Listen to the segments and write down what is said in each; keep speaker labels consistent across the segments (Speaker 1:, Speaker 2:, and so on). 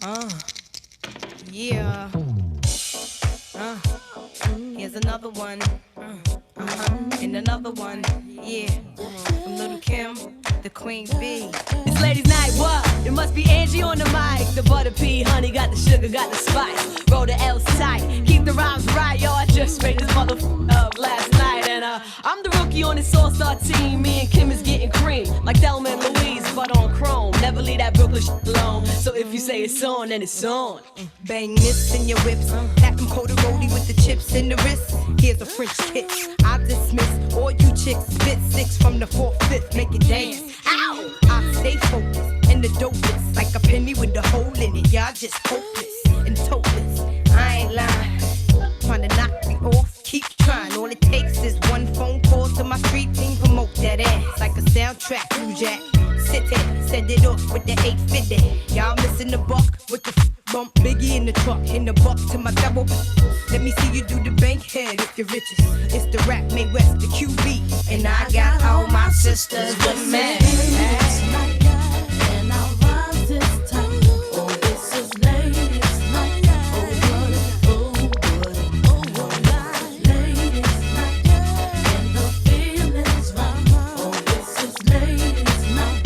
Speaker 1: Uh, yeah. Uh, here's another one. And another one. Yeah. From Little Kim, the Queen Bee. It's ladies' night, what? It must be Angie on the mic. The butter pea, honey, got the sugar, got the spice. Roll the L's tight, keep the rhymes right, yo. I just made this motherfucker up last night, and I'm the rookie on this all-star team. Me and Kim is getting cream, like Thelma and Louise, but on chrome. Never leave that Brooklyn shit alone. So if you say it's on, then it's on. Bang this in your whips, tap them coated rolley with the chips in the wrist. Here's a French kiss. I dismiss all you chicks. Spit six from the 4th, 5th, make it dance. Ow! I stay focused and the dopest, like a penny with a hole in it. Y'all just hopeless and topless. I ain't lying. Trying to knock me off, keep trying. All it takes is one phone call to my street team. Promote that ass like a soundtrack. Blue Jack, city, send it off with the 850. Y'all missing the buck with the bump. Biggie in the truck, in the buck to my double. Let me see you do the bank head if you're riches. It's the rap made west, the QB. And I got all my sisters with me.
Speaker 2: And I'll rise this time. Oh, this is ladies' night. Oh, what ladies' night. And the feeling's right. Oh, this is ladies' night.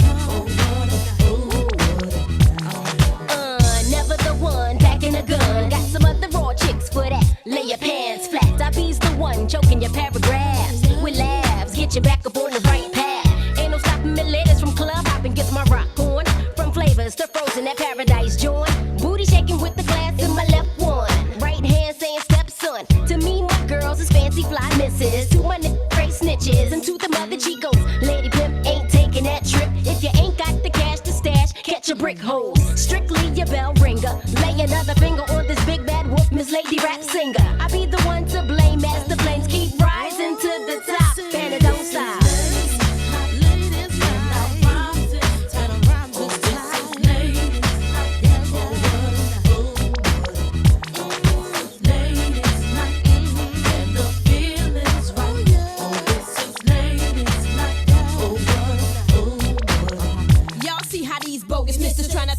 Speaker 3: Never the one packing a gun. Got some other raw chicks for that. Lay your pants flat. I be's the one choking your paragraphs with laughs. Get you back up on the right path. Ain't no stopping me, ladies from club hopping. Gets my rock on. From flavors to frozen, that paradise joint. Booty shaking with the glass in my left one. Right hand saying stepson. To me, my girls is fancy fly misses. To my straight snitches and to the mother chicos. Lady pimp ain't taking that trip. If you ain't got the cash to stash, catch a brick hole. Strictly your bell ringer. Lay another finger on this big bad wolf, Miss Lady Rap Singer. I be the one to blame as the flames keep rising to the top. And it don't stop.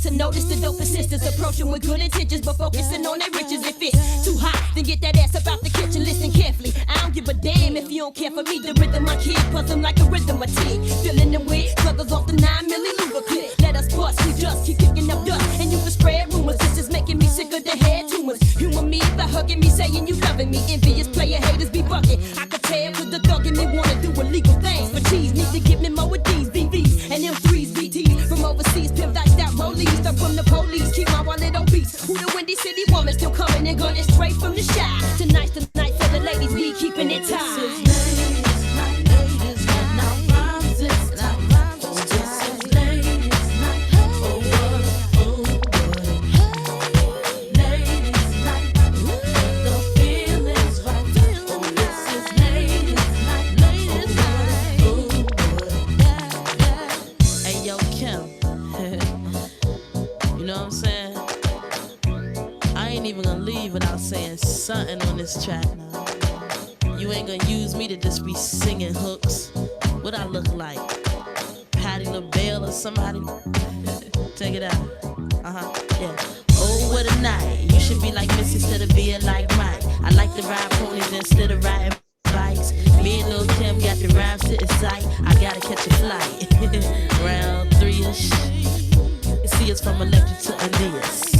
Speaker 4: To notice the dope assistants approaching with good intentions, but focusing on their riches. If it's too hot, then get that ass about the kitchen. Listen carefully. I don't give a damn if you don't care for me. The rhythm I kid, plus them like a rhythm of tea. Filling the wig, pluggers off the 9 milli Luger clip. Let us bust, we just keep kicking up dust, and you can spread rumors. This is making me sick of the head tumors. Humor me by hugging me, saying you loving me. Envious player haters be bucking. I could tell 'cause the thug in me wanna do illegal things. For cheese, need to give me more of these VVs and them 3s BTs from overseas. Pimp diced out rollies. Stuck from the police, keep my wallet obese. Who the Windy City woman still coming and gunning straight from the shop. Tonight's the night for the ladies, we keeping it tight.
Speaker 2: Something on this track now. You ain't gonna use me to just be singing hooks. What I look like? Patti LaBelle or somebody? Check it out. Yeah. Oh, what a night. You should be like Miss instead of being like Mike. I like to ride ponies instead of riding bikes. Me and Lil Kim got the rhymes to incite. I gotta catch a flight. Round 3-ish. You see us from Electric to Aeneas.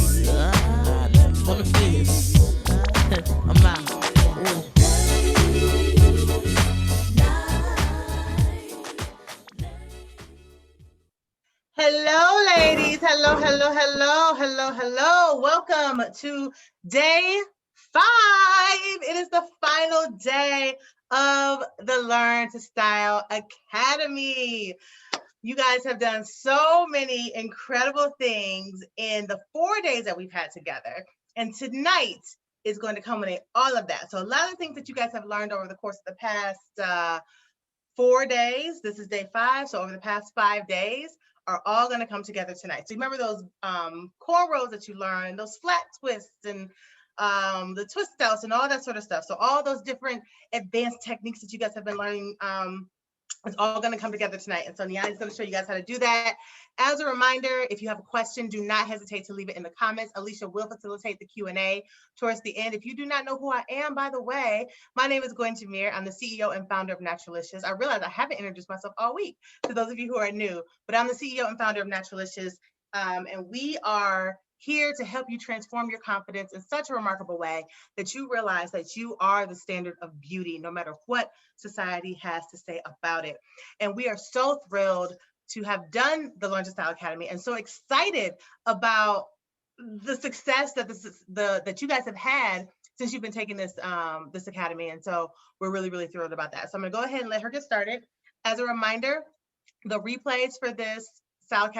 Speaker 2: On the fierce. I'm out. Ooh.
Speaker 5: Hello, ladies. Hello. Welcome to day 5. It is the final day of the Learn to Style Academy. You guys have done so many incredible things in the 4 days that we've had together. And tonight is going to culminate all of that. So a lot of things that you guys have learned over the course of the past 4 days, this is day 5. So over the past 5 days are all going to come together tonight. So remember those cornrows that you learned, those flat twists and the twist outs and all that sort of stuff. So all those different advanced techniques that you guys have been learning It's all going to come together tonight. And so Niani's going to show you guys how to do that. As a reminder, if you have a question, do not hesitate to leave it in the comments. Alicia will facilitate the Q&A towards the end. If you do not know who I am, by the way, my name is Gwen Jameer. I'm the CEO and founder of Naturalicious. I realize I haven't introduced myself all week to those of you who are new, but I'm the CEO and founder of Naturalicious. And we are here to help you transform your confidence in such a remarkable way that you realize that you are the standard of beauty, no matter what society has to say about it. And we are so thrilled to have done the Learn to Style Academy and so excited about the success that that you guys have had since you've been taking this this academy. And so we're really, really thrilled about that. So I'm gonna go ahead and let her get started. As a reminder, the replays for this Style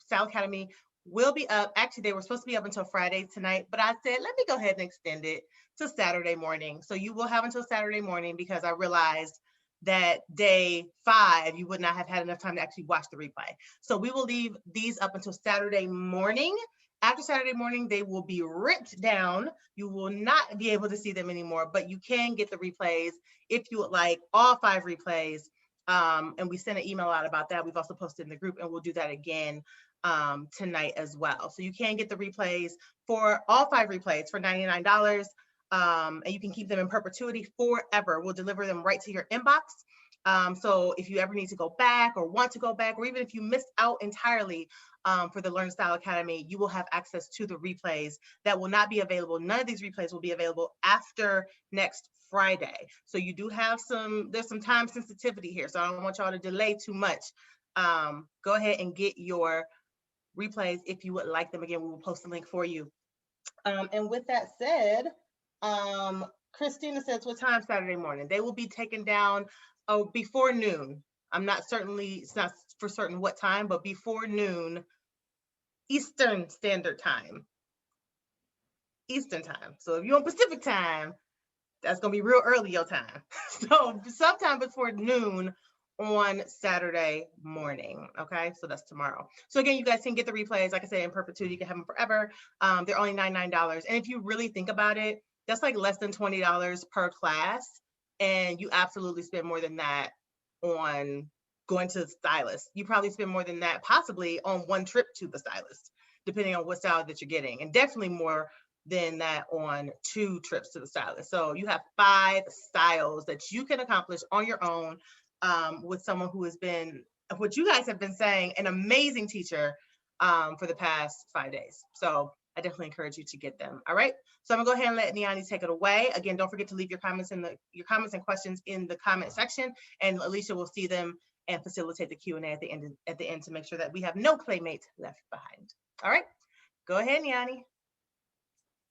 Speaker 5: Academy will be up. Actually, they were supposed to be up until Friday tonight, but I said, let me go ahead and extend it to Saturday morning. So you will have until Saturday morning, because I realized that day 5, you would not have had enough time to actually watch the replay. So we will leave these up until Saturday morning. After Saturday morning, they will be ripped down. You will not be able to see them anymore, but you can get the replays if you would like all 5 replays. And we sent an email out about that. We've also posted in the group, and we'll do that again tonight as well. So you can get the replays for all 5 replays for $99. And you can keep them in perpetuity forever. We'll deliver them right to your inbox. So if you ever need to go back or want to go back, or even if you missed out entirely for the Learn Style Academy, you will have access to the replays that will not be available. None of these replays will be available after next Friday. So you do have there's some time sensitivity here. So I don't want y'all to delay too much. Go ahead and get your replays if you would like them. Again, we will post the link for you. And with that said, Christina says, what time Saturday morning? They will be taken down before noon. It's not for certain what time, but before noon Eastern Standard Time. Eastern Time. So if you're on Pacific Time, that's gonna be real early your time. So sometime before noon on Saturday morning. Okay, so that's tomorrow. So again, you guys can get the replays, like I said, in perpetuity. You can have them forever. They're only $99. And if you really think about it, that's like less than $20 per class. And you absolutely spend more than that on going to the stylist. You probably spend more than that possibly on one trip to the stylist, depending on what style that you're getting. And definitely more than that on 2 trips to the stylist. So you have 5 styles that you can accomplish on your own with someone who has been, what you guys have been saying, an amazing teacher for the past 5 days. So I definitely encourage you to get them. All right. So I'm gonna go ahead and let Niani take it away. Again, don't forget to leave your comments and questions in the comment section, and Alicia will see them and facilitate the Q&A at the end to make sure that we have no playmates left behind. All right. Go ahead, Niani.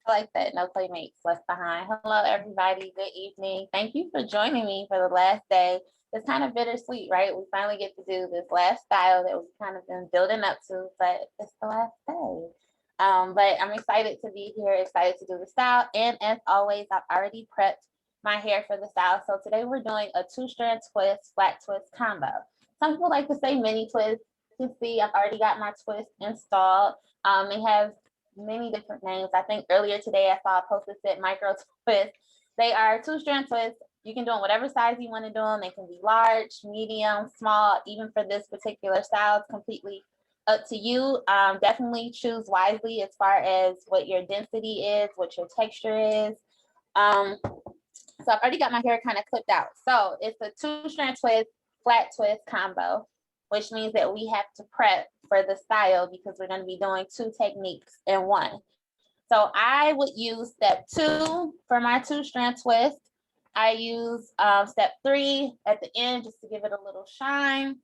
Speaker 6: I like that. No playmates left behind. Hello, everybody. Good evening. Thank you for joining me for the last day. It's kind of bittersweet, right? We finally get to do this last style that we've kind of been building up to, but it's the last day. But I'm excited to be here, excited to do the style. And as always, I've already prepped my hair for the style. So today we're doing a 2-strand twist, flat twist combo. Some people like to say mini twist. You can see I've already got my twist installed. It has many different names. I think earlier today I saw a post that said micro twist. They are 2-strand twists. You can do them whatever size you want to do them. They can be large, medium, small. Even for this particular style, it's completely up to you. Definitely choose wisely as far as what your density is, what your texture is. So I've already got my hair kind of clipped out. So it's a 2-strand twist, flat twist combo, which means that we have to prep for the style because we're going to be doing 2 techniques in one. So I would use step 2 for my 2-strand twist. I use step 3 at the end just to give it a little shine.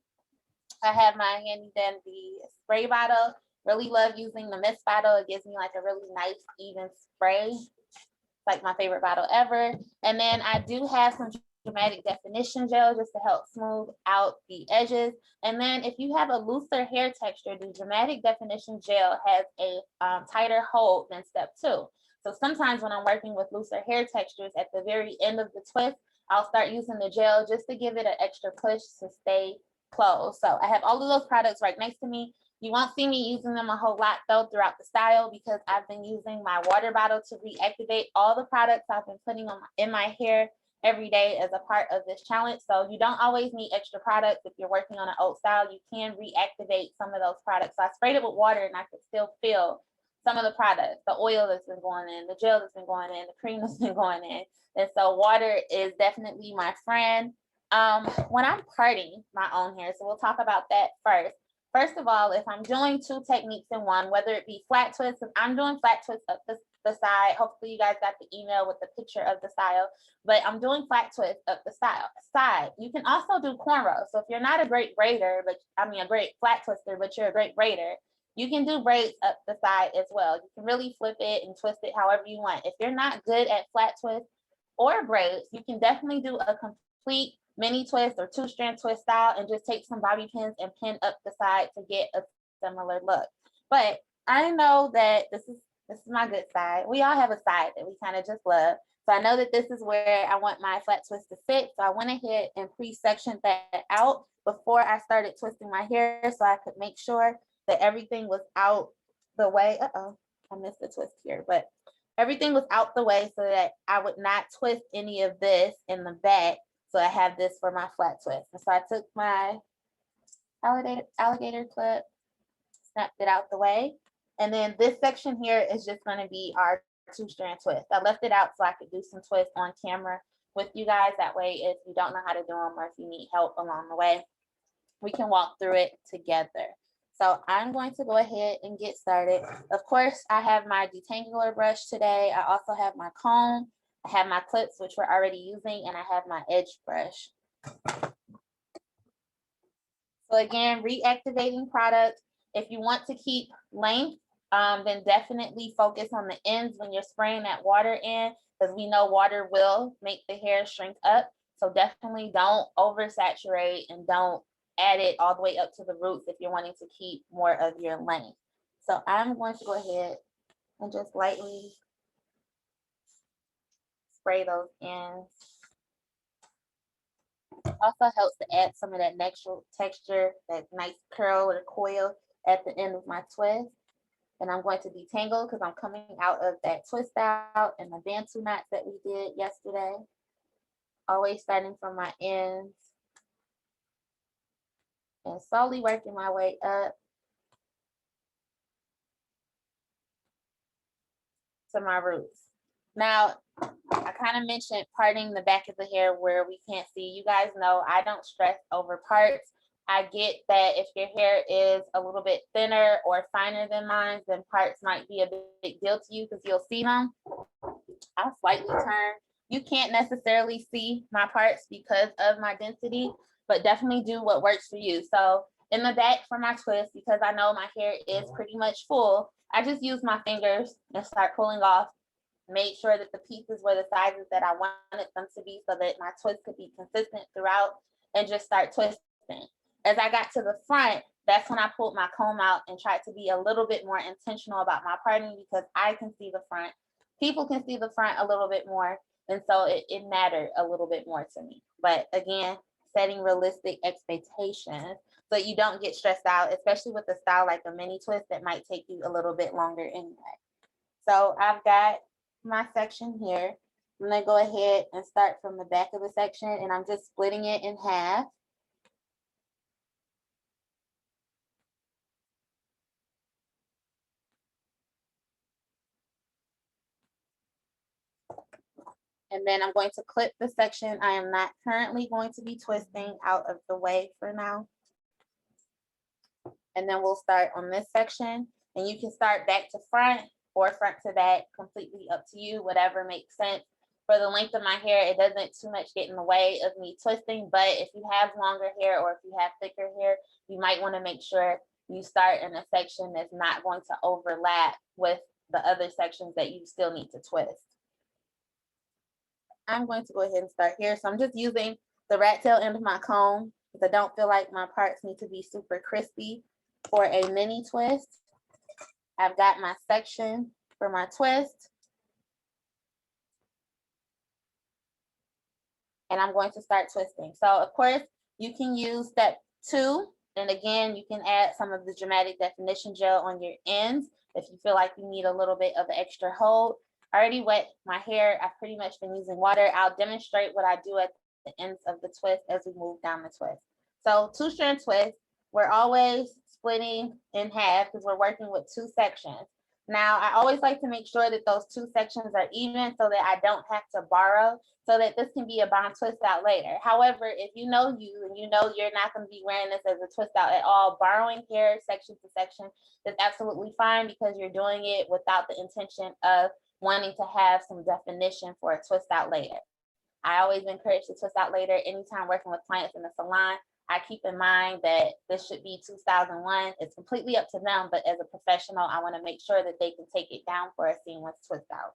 Speaker 6: I have my handy dandy spray bottle. Really love using the mist bottle. It gives me like a really nice even spray. It's like my favorite bottle ever. And then I do have some dramatic definition gel just to help smooth out the edges. And then if you have a looser hair texture, the dramatic definition gel has a tighter hold than step 2. So sometimes when I'm working with looser hair textures, at the very end of the twist, I'll start using the gel just to give it an extra push to stay closed. So I have all of those products right next to me. You won't see me using them a whole lot though throughout the style because I've been using my water bottle to reactivate all the products I've been putting on in my hair every day as a part of this challenge. So you don't always need extra products. If you're working on an old style, you can reactivate some of those products. So I sprayed it with water and I could still feel some of the products, the oil that's been going in, the gel that's been going in, the cream that's been going in. And so water is definitely my friend. When I'm parting my own hair, so we'll talk about that first. First of all, if I'm doing two techniques in one, whether it be flat twists, if I'm doing flat twists up the side, hopefully you guys got the email with the picture of the style, but I'm doing flat twists up the side. You can also do cornrows. So if you're not a great braider, a great flat twister, but you're a great braider, you can do braids up the side as well. You can really flip it and twist it however you want. If you're not good at flat twists or braids, you can definitely do a complete mini twist or 2-strand twist style and just take some bobby pins and pin up the side to get a similar look. But I know that this is my good side. We all have a side that we kind of just love. So I know that this is where I want my flat twist to sit. So I went ahead and pre-sectioned that out before I started twisting my hair so I could make sure that everything was out the way. Uh-oh, I missed the twist here, but everything was out the way so that I would not twist any of this in the back. So I have this for my flat twist. And so I took my alligator clip, snapped it out the way. And then this section here is just going to be our 2-strand twist. I left it out so I could do some twists on camera with you guys. That way, if you don't know how to do them or if you need help along the way, we can walk through it together. So I'm going to go ahead and get started. Of course, I have my detangler brush today. I also have my comb. I have my clips, which we're already using, and I have my edge brush. So again, reactivating products. If you want to keep length, then definitely focus on the ends when you're spraying that water in, because we know water will make the hair shrink up. So definitely don't oversaturate and don't add it all the way up to the roots if you're wanting to keep more of your length. So I'm going to go ahead and just lightly spray those ends. Also helps to add some of that natural texture, that nice curl or coil at the end of my twist. And I'm going to detangle because I'm coming out of that twist out and the bantu knots that we did yesterday. Always starting from my ends and slowly working my way up to my roots. Now, I kind of mentioned parting the back of the hair where we can't see. You guys know I don't stress over parts. I get that if your hair is a little bit thinner or finer than mine, then parts might be a big deal to you because you'll see them. I'll slightly turn. You can't necessarily see my parts because of my density, but definitely do what works for you. So in the back for my twist, because I know my hair is pretty much full, I just use my fingers and start pulling off. Make sure that the pieces were the sizes that I wanted them to be so that my twist could be consistent throughout, and just start twisting. As I got to the front, that's when I pulled my comb out and tried to be a little bit more intentional about my parting because I can see the front. People can see the front a little bit more. And so it mattered a little bit more to me. But again, setting realistic expectations so you don't get stressed out, especially with a style like a mini twist that might take you a little bit longer anyway. So I've got my section here. I'm gonna go ahead and start from the back of the section, and I'm just splitting it in half. And then I'm going to clip the section I am not currently going to be twisting out of the way for now. And then we'll start on this section, and you can start back to front or front to back, completely up to you, whatever makes sense. For the length of my hair, it doesn't too much get in the way of me twisting, but if you have longer hair or if you have thicker hair, you might want to make sure you start in a section that's not going to overlap with the other sections that you still need to twist. I'm going to go ahead and start here. So I'm just using the rat tail end of my comb because I don't feel like my parts need to be super crispy for a mini twist. I've got my section for my twist. And I'm going to start twisting. So of course, you can use step 2. And again, you can add some of the dramatic definition gel on your ends if you feel like you need a little bit of extra hold. already wet my hair. I've pretty much been using water. I'll demonstrate what I do at the ends of the twist as we move down the twist. So 2-strand twist, we're always splitting in half because we're working with 2 sections. Now, I always like to make sure that those 2 sections are even so that I don't have to borrow, so that this can be a bond twist out later. However, if you know you and you know you're not going to be wearing this as a twist out at all, borrowing hair section to section is absolutely fine because you're doing it without the intention of wanting to have some definition for a twist out later. I always encourage to twist out later anytime working with clients in the salon. I keep in mind that this should be 2001. It's completely up to them, but as a professional, I want to make sure that they can take it down for a seamless twist out.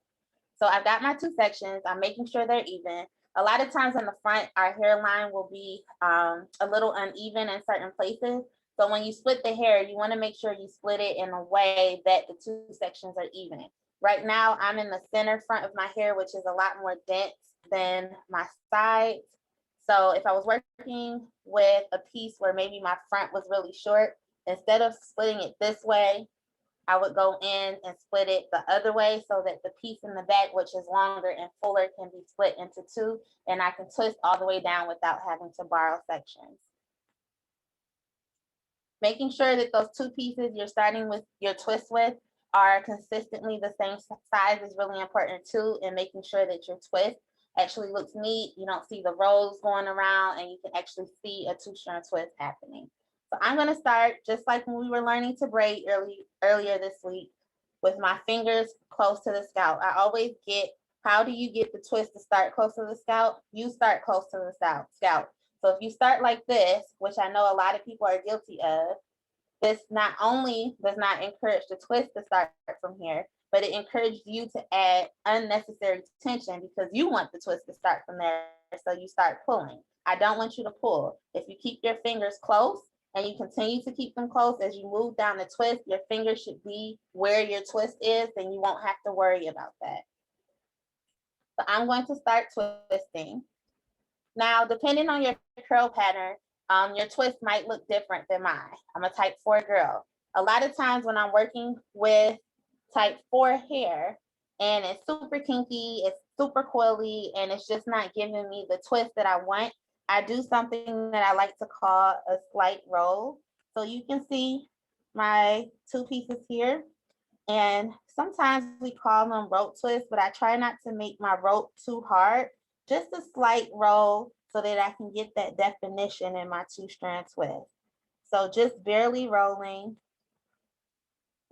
Speaker 6: So I've got my 2 sections. I'm making sure they're even. A lot of times in the front, our hairline will be a little uneven in certain places. So when you split the hair, you want to make sure you split it in a way that the 2 sections are even. Right now, I'm in the center front of my hair, which is a lot more dense than my sides. So if I was working with a piece where maybe my front was really short, instead of splitting it this way, I would go in and split it the other way so that the piece in the back, which is longer and fuller, can be split into 2, and I can twist all the way down without having to borrow sections. Making sure that those 2 pieces you're starting with your twist with are consistently the same size is really important too, and making sure that your twist actually looks neat. You don't see the rolls going around, and you can actually see a 2-strand twist happening. So I'm going to start just like when we were learning to braid earlier this week with my fingers close to the scalp. I always get, how do you get the twist to start close to the scalp? You start close to the scalp. So if you start like this, which I know a lot of people are guilty of, this not only does not encourage the twist to start from here, but it encourages you to add unnecessary tension because you want the twist to start from there. So you start pulling. I don't want you to pull. If you keep your fingers close and you continue to keep them close as you move down the twist, your fingers should be where your twist is, and you won't have to worry about that. So I'm going to start twisting. Now, depending on your curl pattern, your twist might look different than mine. I'm a type 4 girl. A lot of times when I'm working with type 4 hair and it's super kinky, it's super coily, and it's just not giving me the twist that I want, I do something that I like to call a slight roll. So you can see my 2 pieces here. And sometimes we call them rope twists, but I try not to make my rope too hard, just a slight roll so that I can get that definition in my 2-strand twist. So just barely rolling.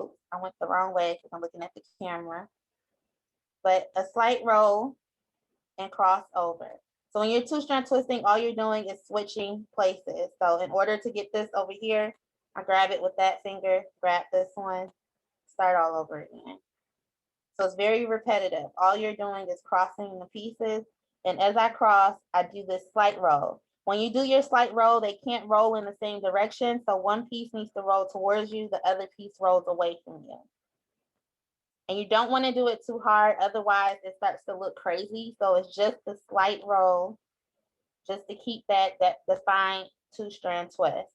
Speaker 6: Oops, I went the wrong way because I'm looking at the camera. But a slight roll and cross over. So when you're 2-strand twisting, all you're doing is switching places. So in order to get this over here, I grab it with that finger, grab this one, start all over again. So it's very repetitive. All you're doing is crossing the pieces. And as I cross, I do this slight roll. When you do your slight roll, they can't roll in the same direction. So one piece needs to roll towards you, the other piece rolls away from you. And you don't want to do it too hard, otherwise it starts to look crazy. So it's just a slight roll, just to keep that defined 2-strand twist.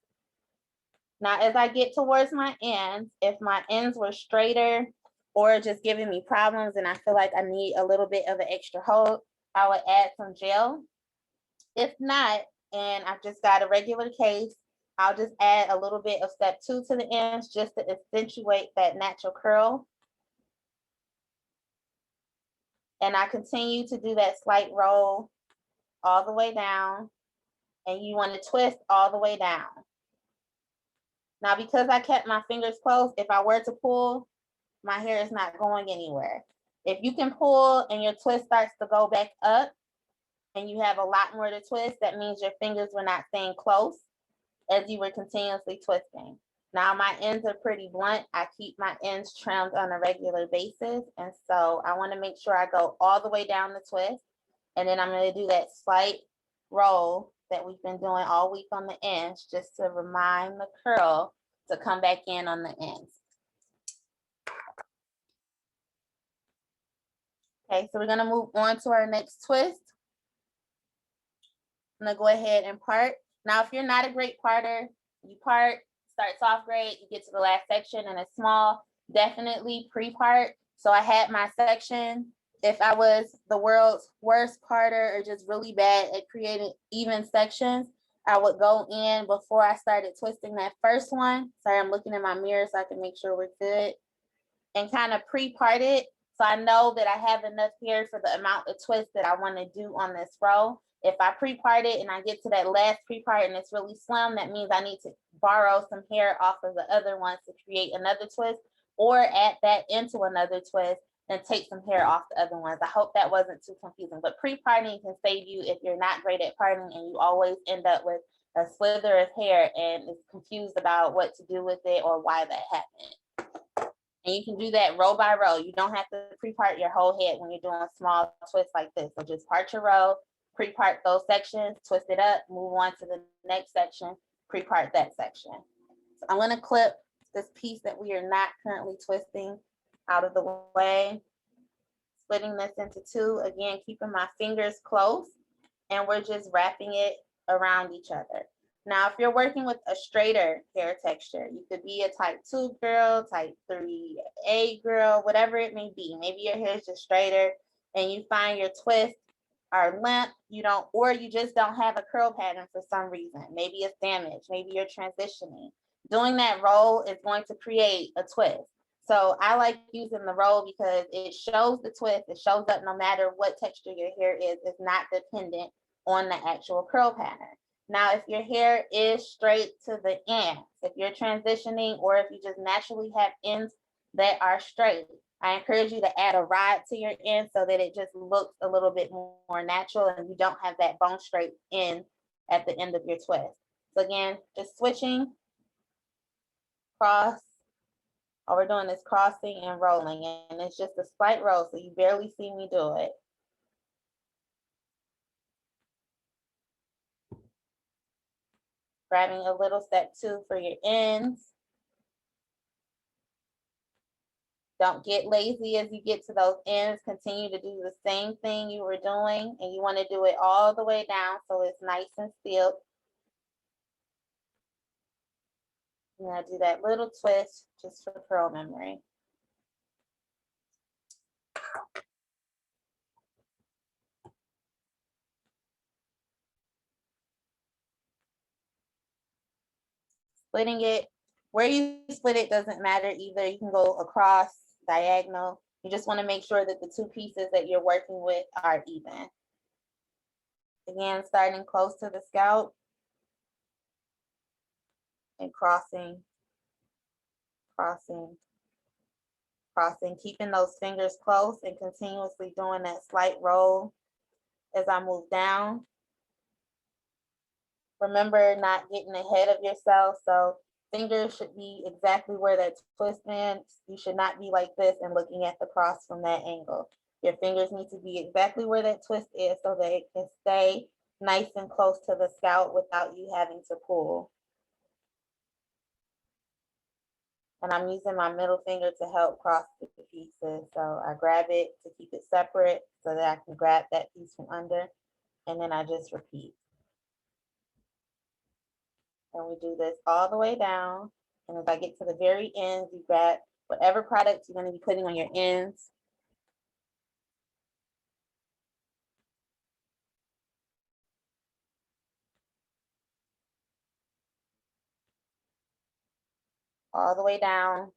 Speaker 6: Now, as I get towards my ends, if my ends were straighter or just giving me problems and I feel like I need a little bit of an extra hold, I would add some gel. If not, and I've just got a regular case, I'll just add a little bit of step 2 to the ends just to accentuate that natural curl. And I continue to do that slight roll all the way down, and you want to twist all the way down. Now, because I kept my fingers closed, if I were to pull, my hair is not going anywhere. If you can pull and your twist starts to go back up and you have a lot more to twist, that means your fingers were not staying close as you were continuously twisting. Now my ends are pretty blunt. I keep my ends trimmed on a regular basis. And so I want to make sure I go all the way down the twist. And then I'm going to do that slight roll that we've been doing all week on the ends, just to remind the curl to come back in on the ends. Okay, so we're going to move on to our next twist. I'm going to go ahead and part. Now, if you're not a great parter, you part, starts off great, you get to the last section and it's small, definitely pre-part. So I had my section If I was the world's worst parter or just really bad at creating even sections, I would go in before I started twisting that first one. Sorry, I'm looking in my mirror so I can make sure we're good. And kind of pre-part it. So I know that I have enough hair for the amount of twist that I want to do on this row. If I pre-part it and I get to that last pre-part and it's really slim, that means I need to borrow some hair off of the other ones to create another twist, or add that into another twist and take some hair off the other ones. I hope that wasn't too confusing, but pre-parting can save you if you're not great at parting and you always end up with a slither of hair and is confused about what to do with it or why that happened. And you can do that row by row. You don't have to pre-part your whole head when you're doing a small twist like this. So just part your row, pre-part those sections, twist it up, move on to the next section, pre-part that section. So I'm gonna clip this piece that we are not currently twisting out of the way, splitting this into two, again, keeping my fingers close, and we're just wrapping it around each other. Now, if you're working with a straighter hair texture, you could be a type 2 girl, type 3A girl, whatever it may be. Maybe your hair is just straighter and you find your twists are limp, or you just don't have a curl pattern for some reason. Maybe it's damaged, maybe you're transitioning. Doing that roll is going to create a twist. So I like using the roll because it shows the twist. It shows up no matter what texture your hair is. It's not dependent on the actual curl pattern. Now, if your hair is straight to the ends, if you're transitioning, or if you just naturally have ends that are straight, I encourage you to add a rod to your end so that it just looks a little bit more natural and you don't have that bone straight end at the end of your twist. So again, just switching, cross. All we're doing is crossing and rolling, and it's just a slight roll, so you barely see me do it. Grabbing a little step 2 for your ends. Don't get lazy as you get to those ends. Continue to do the same thing you were doing, and you want to do it all the way down so it's nice and still. Now do that little twist just for curl memory. Splitting it, where you split it doesn't matter either. You can go across, diagonal. You just want to make sure that the two pieces that you're working with are even. Again, starting close to the scalp and crossing, crossing, crossing, keeping those fingers close and continuously doing that slight roll as I move down. Remember, not getting ahead of yourself. So fingers should be exactly where that twist ends. You should not be like this and looking at the cross from that angle. Your fingers need to be exactly where that twist is so that it can stay nice and close to the scalp without you having to pull. And I'm using my middle finger to help cross the pieces. So I grab it to keep it separate so that I can grab that piece from under, and then I just repeat. And we do this all the way down. And as I get to the very end, you grab whatever product you're going to be putting on your ends. All the way down.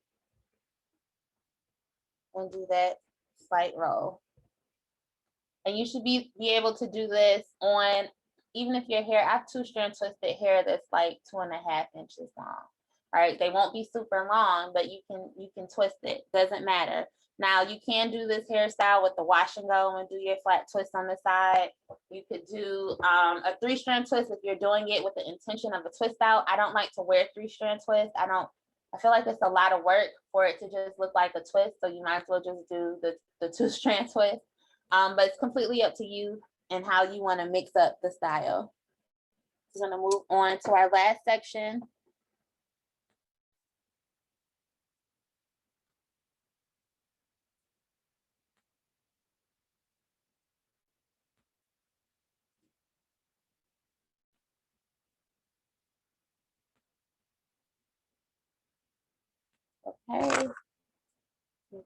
Speaker 6: And do that slight roll. And you should be able to do this on, even if your hair, I have 2-strand twisted hair that's like 2.5 inches long. Right? They won't be super long, but you can twist it. Doesn't matter. Now you can do this hairstyle with the wash and go and do your flat twist on the side. You could do a 3-strand twist if you're doing it with the intention of a twist out. I don't like to wear 3-strand twists. I feel like it's a lot of work for it to just look like a twist. So you might as well just do the 2-strand twist. But it's completely up to you and how you want to mix up the style. So we're going to move on to our last section. Okay,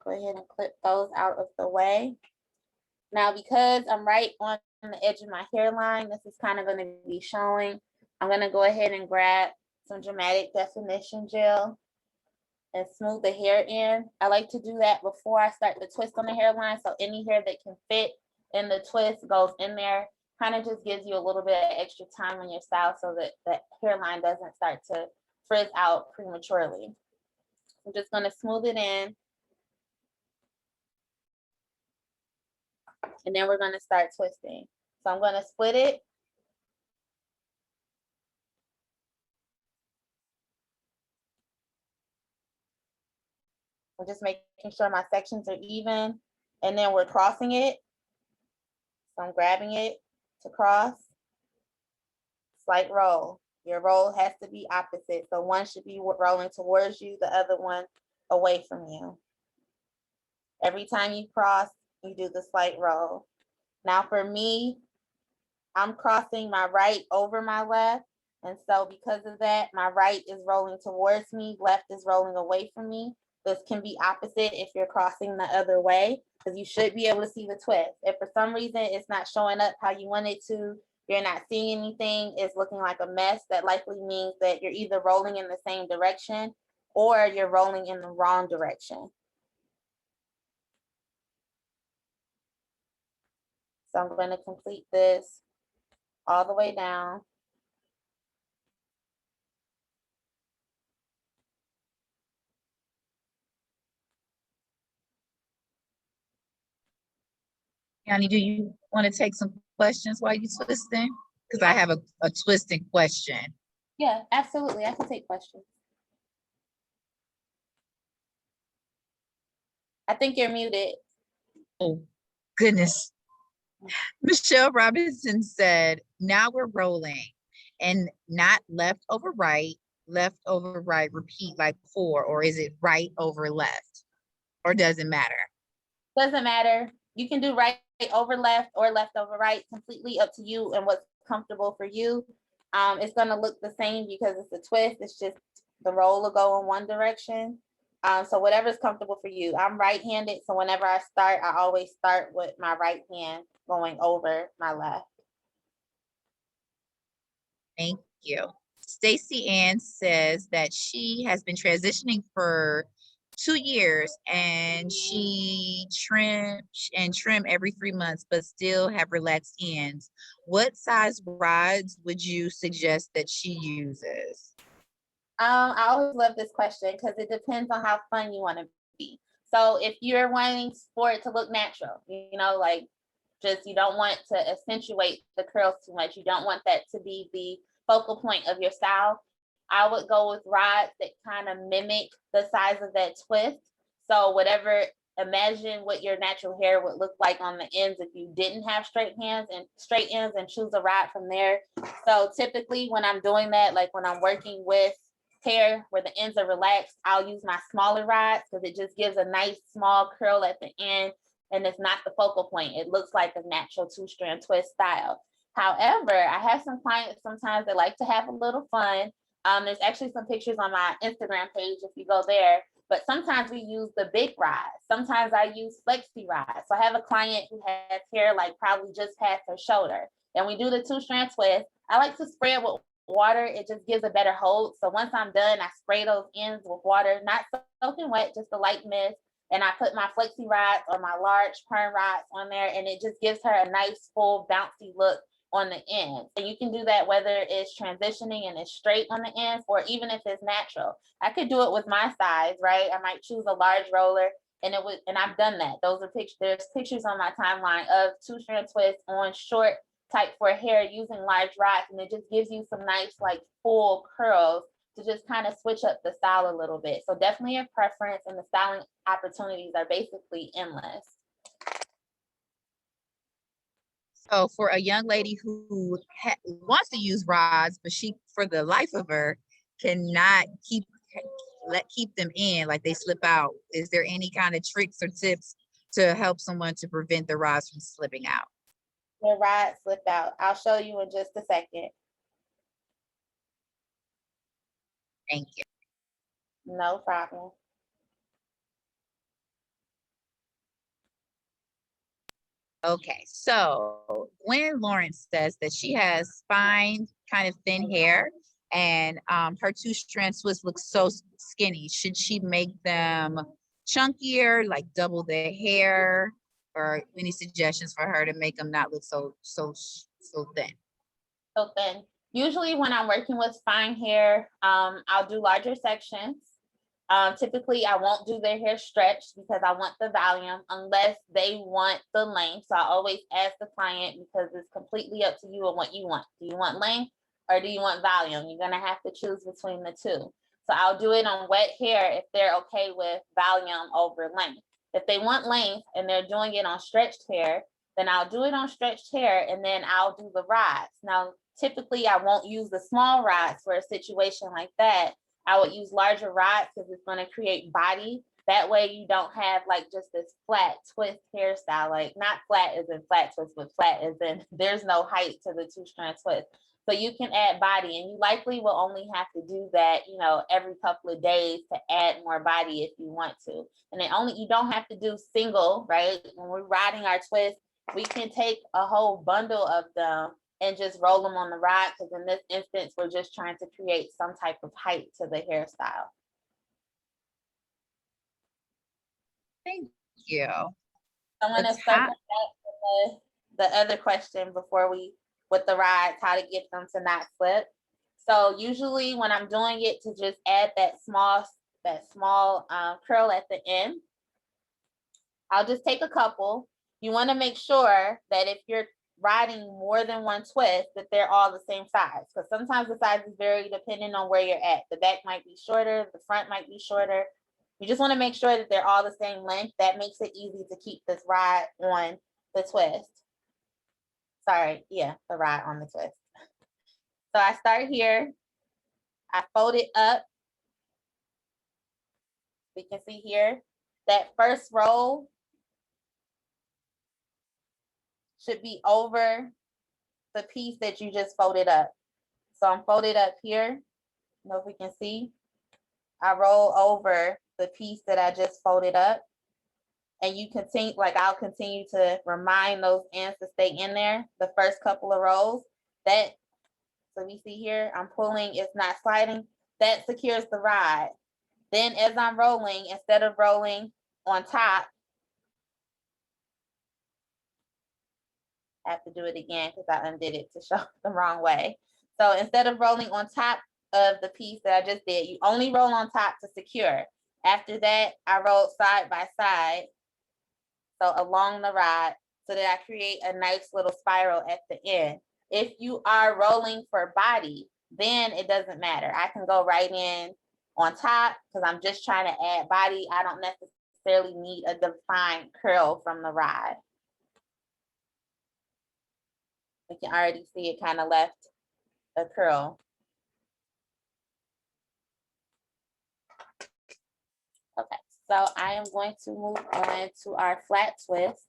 Speaker 6: go ahead and clip those out of the way. Now, because I'm right on the edge of my hairline, this is kind of going to be showing. I'm going to go ahead and grab some dramatic definition gel and smooth the hair in. I like to do that before I start the twist on the hairline, so any hair that can fit in the twist goes in there. Kind of just gives you a little bit of extra time on your style so that the hairline doesn't start to frizz out prematurely. I'm just going to smooth it in. And then we're going to start twisting. So I'm going to split it. I'm just making sure my sections are even. And then we're crossing it. So I'm grabbing it to cross. Slight roll. Your roll has to be opposite. So one should be rolling towards you, the other one away from you. Every time you cross, you do the slight roll. Now for me, I'm crossing my right over my left. And so because of that, my right is rolling towards me, left is rolling away from me. This can be opposite if you're crossing the other way, because you should be able to see the twist. If for some reason it's not showing up how you want it to, you're not seeing anything, it's looking like a mess, that likely means that you're either rolling in the same direction or you're rolling in the wrong direction. So I'm going to complete this all the way down.
Speaker 7: Yanni, do you want to take some questions while you're twisting? Because I have a twisting question.
Speaker 6: Yeah, absolutely. I can take questions. I think you're muted.
Speaker 7: Oh, goodness. Michelle Robinson said, now we're rolling and not left over right, repeat like before, or is it right over left? Or does it matter?
Speaker 6: Doesn't matter. You can do right over left or left over right, completely up to you and what's comfortable for you. It's gonna look the same because it's a twist. It's just the roll will go in one direction. So whatever's comfortable for you. I'm right-handed, so whenever I start, I always start with my right hand going over my left.
Speaker 7: Thank you. Stacy Ann says that she has been transitioning for 2 years and she trim every 3 months, but still have relaxed ends. What size rods would you suggest that she uses?
Speaker 6: I always love this question because it depends on how fun you want to be. So if you're wanting for it to look natural, you know, like just you don't want to accentuate the curls too much. You don't want that to be the focal point of your style. I would go with rods that kind of mimic the size of that twist. So whatever, imagine what your natural hair would look like on the ends if you didn't have straight ends and choose a rod from there. So typically when I'm doing that, like when I'm working with hair where the ends are relaxed, I'll use my smaller rods because it just gives a nice small curl at the end and it's not the focal point. It looks like a natural 2-strand twist style. However, I have some clients sometimes that like to have a little fun. There's actually some pictures on my Instagram page if you go there, but sometimes we use the big rods. Sometimes I use flexi rods. So I have a client who has hair like probably just past her shoulder and we do the 2-strand twist. I like to spray it with water. It just gives a better hold. So once I'm done, I spray those ends with water, not soaking wet, just a light mist. And I put my flexi rods or my large perm rods on there and it just gives her a nice full bouncy look on the ends. And you can do that whether it's transitioning and it's straight on the ends or even if it's natural. I could do it with my size, right? I might choose a large roller and I've done that. Those are pictures. There's pictures on my timeline of 2-strand twists on short type for hair using large rods, and it just gives you some nice like full curls to just kind of switch up the style a little bit. So definitely a preference, and the styling opportunities are basically endless.
Speaker 7: So for a young lady who wants to use rods, but she, for the life of her, cannot keep them in, like they slip out, is there any kind of tricks or tips to help someone to prevent the rods from slipping out?
Speaker 6: The rod slipped out. I'll show you in just a second.
Speaker 7: Thank you.
Speaker 6: No problem.
Speaker 7: Okay, so Gwen Lawrence says that she has fine, kind of thin hair, and her two-strand twists look so skinny. Should she make them chunkier, like double the hair, or any suggestions for her to make them not look so thin?
Speaker 6: So thin. Usually when I'm working with fine hair, I'll do larger sections. Typically, I won't do their hair stretched because I want the volume unless they want the length. So I always ask the client because it's completely up to you and what you want. Do you want length or do you want volume? You're going to have to choose between the two. So I'll do it on wet hair if they're okay with volume over length. If they want length and they're doing it on stretched hair, then I'll do it on stretched hair and then I'll do the rods. Now, typically, I won't use the small rods for a situation like that. I would use larger rods because it's going to create body. That way you don't have like just this flat twist hairstyle, like not flat as in flat twist, but flat as in there's no height to the two-strand twist. So you can add body and you likely will only have to do that, you know, every couple of days to add more body if you want to. And then you don't have to do single, right? When we're riding our twist, we can take a whole bundle of them and just roll them on the rod because in this instance, we're just trying to create some type of height to the hairstyle.
Speaker 7: Thank you.
Speaker 6: I'm going to circle back to the other question before with the rods, how to get them to not slip. So usually when I'm doing it to just add that small curl at the end, I'll just take a couple. You want to make sure that if you're riding more than one twist that they're all the same size because sometimes the size is very dependent on where you're at. The back might be shorter, the front might be shorter. You just want to make sure that they're all the same length. That makes it easy to keep this rod on the twist. Sorry, yeah, the rod on the twist. So I start here, I fold it up. We can see here that first roll should be over the piece that you just folded up. So I'm folded up here. I don't know if we can see. I roll over the piece that I just folded up. And you continue, like I'll continue to remind those ends to stay in there. The first couple of rows, so we see here, I'm pulling, it's not sliding. That secures the rod. Then as I'm rolling, instead of rolling on top, I have to do it again because I undid it to show the wrong way. So instead of rolling on top of the piece that I just did, you only roll on top to secure. After that, I roll side by side, so along the rod, so that I create a nice little spiral at the end. If you are rolling for body, then it doesn't matter. I can go right in on top because I'm just trying to add body. I don't necessarily need a defined curl from the rod. We can already see it kind of left a curl. Okay, so I am going to move on to our flat twist.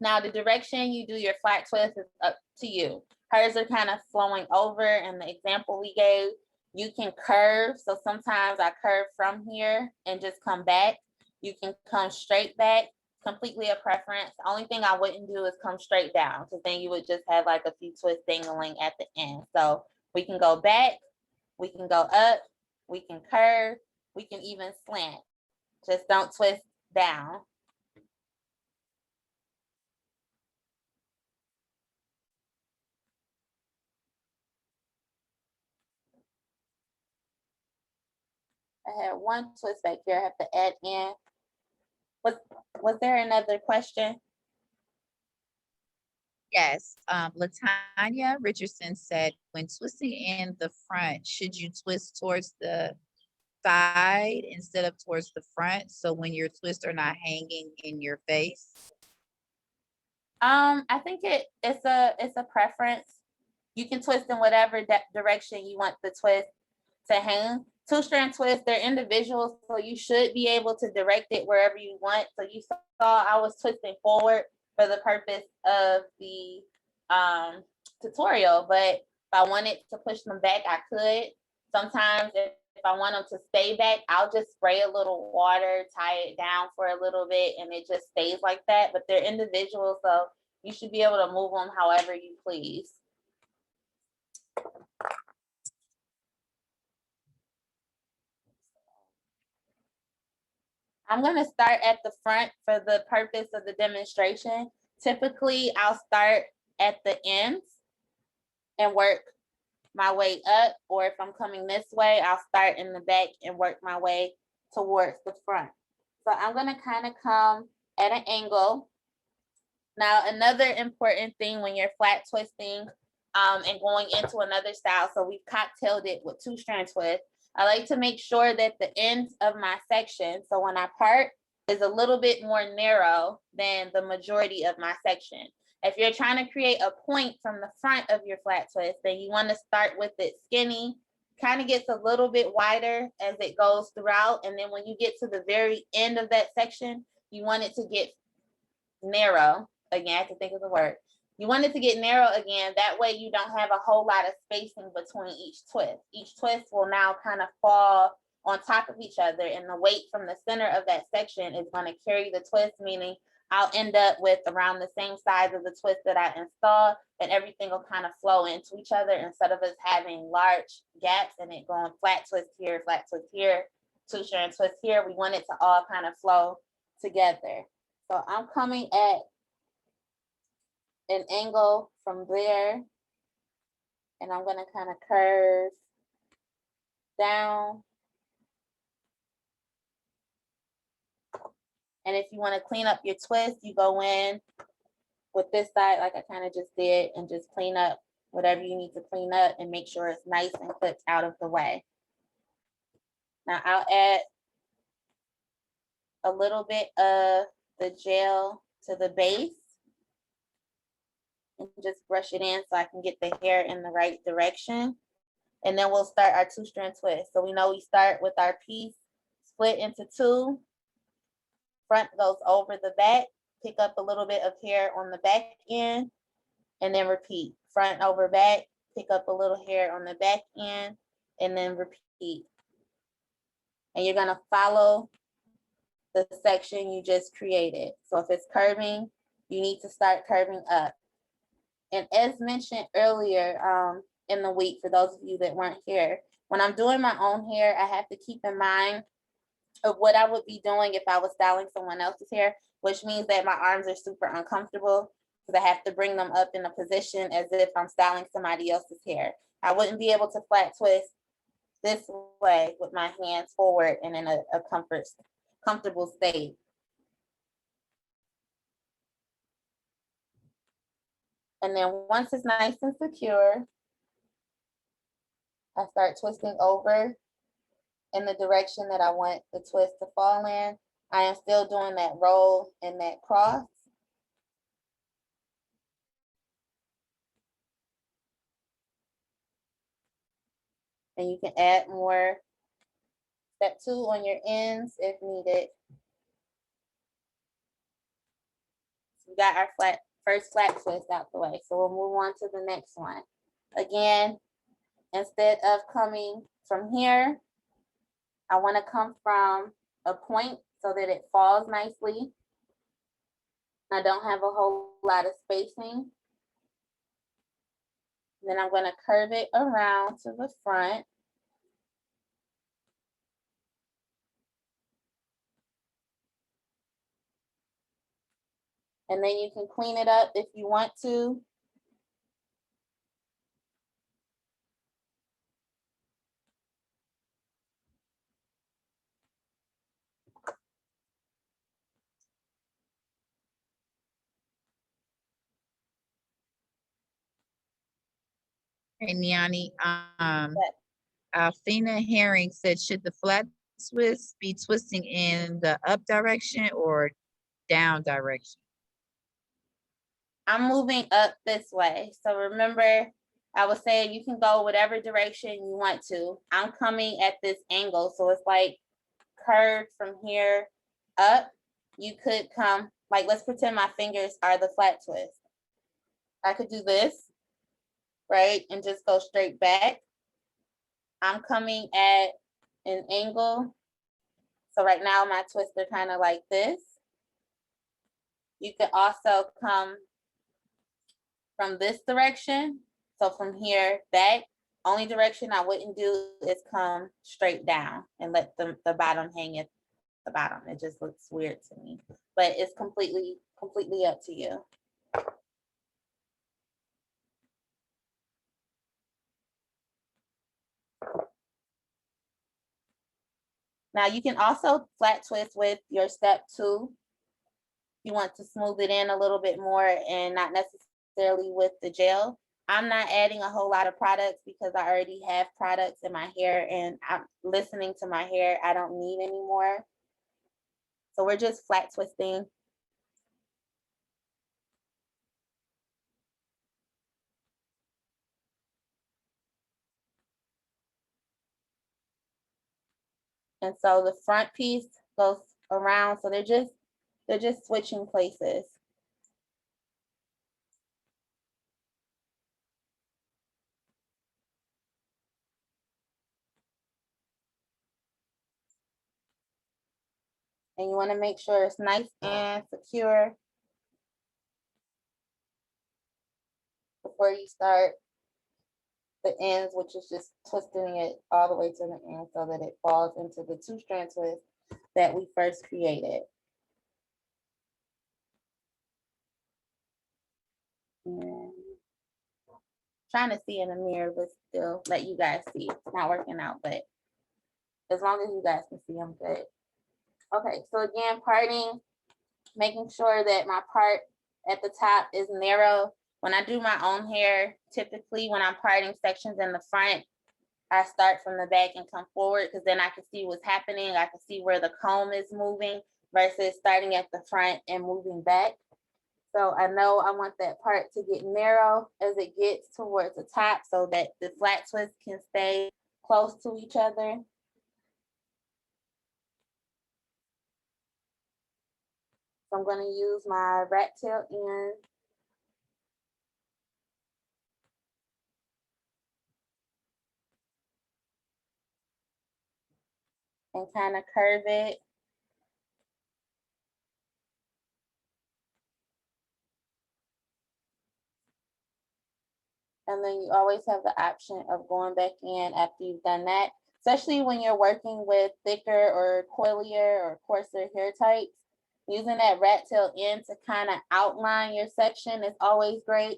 Speaker 6: Now the direction you do your flat twist is up to you. Hers are kind of flowing over in the example we gave. You can curve, so sometimes I curve from here and just come back. You can come straight back, completely a preference. The only thing I wouldn't do is come straight down because then you would just have like a few twists dangling at the end. So we can go back, we can go up, we can curve, we can even slant. Just don't twist down. I had one twist back here I have to add in. Was there another question?
Speaker 7: Yes, Latanya Richardson said, when twisting in the front, should you twist towards the side instead of towards the front? So when your twists are not hanging in your face?
Speaker 6: I think it's a preference. You can twist in whatever direction you want the twist to hang. Two-strand twists, they're individuals, so you should be able to direct it wherever you want. So you saw I was twisting forward for the purpose of the tutorial, but if I wanted to push them back, I could. Sometimes if I want them to stay back, I'll just spray a little water, tie it down for a little bit, and it just stays like that. But they're individual, so you should be able to move them however you please. I'm going to start at the front for the purpose of the demonstration. Typically, I'll start at the ends and work my way up, or if I'm coming this way, I'll start in the back and work my way towards the front. So I'm going to kind of come at an angle. Now, another important thing when you're flat twisting and going into another style, so we've cocktailed it with 2-strand twist. I like to make sure that the ends of my section, so when I part, is a little bit more narrow than the majority of my section. If you're trying to create a point from the front of your flat twist, then you want to start with it skinny, kind of gets a little bit wider as it goes throughout. And then when you get to the very end of that section, you want it to get narrow. Again, I have to think of the word. You want it to get narrow again. That way you don't have a whole lot of spacing between each twist. Each twist will now kind of fall on top of each other, and the weight from the center of that section is going to carry the twist, meaning I'll end up with around the same size of the twist that I installed, and everything will kind of flow into each other instead of us having large gaps and it going flat twist here, 2-strand twist here. We want it to all kind of flow together. So I'm coming at an angle from there, and I'm going to kind of curve down. And if you want to clean up your twist, you go in with this side like I kind of just did and just clean up whatever you need to clean up and make sure it's nice and clipped out of the way. Now I'll add a little bit of the gel to the base and just brush it in so I can get the hair in the right direction. And then we'll start our 2-strand twist. So we know we start with our piece split into 2. Front goes over the back, pick up a little bit of hair on the back end, and then repeat. Front over back, pick up a little hair on the back end, and then repeat. And you're gonna follow the section you just created. So if it's curving, you need to start curving up. And as mentioned earlier in the week, for those of you that weren't here, when I'm doing my own hair, I have to keep in mind of what I would be doing if I was styling someone else's hair, which means that my arms are super uncomfortable because I have to bring them up in a position as if I'm styling somebody else's hair. I wouldn't be able to flat twist this way with my hands forward and in a comfortable state. And then once it's nice and secure, I start twisting over in the direction that I want the twist to fall in. I am still doing that roll and that cross. And you can add more step 2 on your ends if needed. So we got our first flat twist out the way. So we'll move on to the next one. Again, instead of coming from here, I want to come from a point so that it falls nicely. I don't have a whole lot of spacing. Then I'm going to curve it around to the front. And then you can clean it up if you want to.
Speaker 7: Hey, Niani, Alfina Herring said, should the flat twist be twisting in the up direction or down direction?
Speaker 6: I'm moving up this way. So remember, I was saying you can go whatever direction you want to. I'm coming at this angle. So it's like curved from here up. You could come, like, let's pretend my fingers are the flat twist. I could do this, right? And just go straight back. I'm coming at an angle. So right now my twists are kind of like this. You could also come from this direction. So from here back, only direction I wouldn't do is come straight down and let the bottom hang at the bottom. It just looks weird to me, but it's completely up to you. Now you can also flat twist with your step 2. You want to smooth it in a little bit more and not necessarily with the gel. I'm not adding a whole lot of products because I already have products in my hair and I'm listening to my hair. I don't need any more. So we're just flat twisting. And so the front piece goes around. So they're just switching places. And you want to make sure it's nice and secure before you start the ends, which is just twisting it all the way to the end so that it falls into the 2-strand twist that we first created. And trying to see in the mirror, but still let you guys see. It's not working out, but as long as you guys can see, I'm good. Okay, so again, parting, making sure that my part at the top is narrow. When I do my own hair, typically when I'm parting sections in the front, I start from the back and come forward because then I can see what's happening. I can see where the comb is moving versus starting at the front and moving back. So I know I want that part to get narrow as it gets towards the top so that the flat twist can stay close to each other. So I'm going to use my rat tail end. And kind of curve it. And then you always have the option of going back in after you've done that, especially when you're working with thicker or coilier or coarser hair types. Using that rat tail end to kind of outline your section is always great.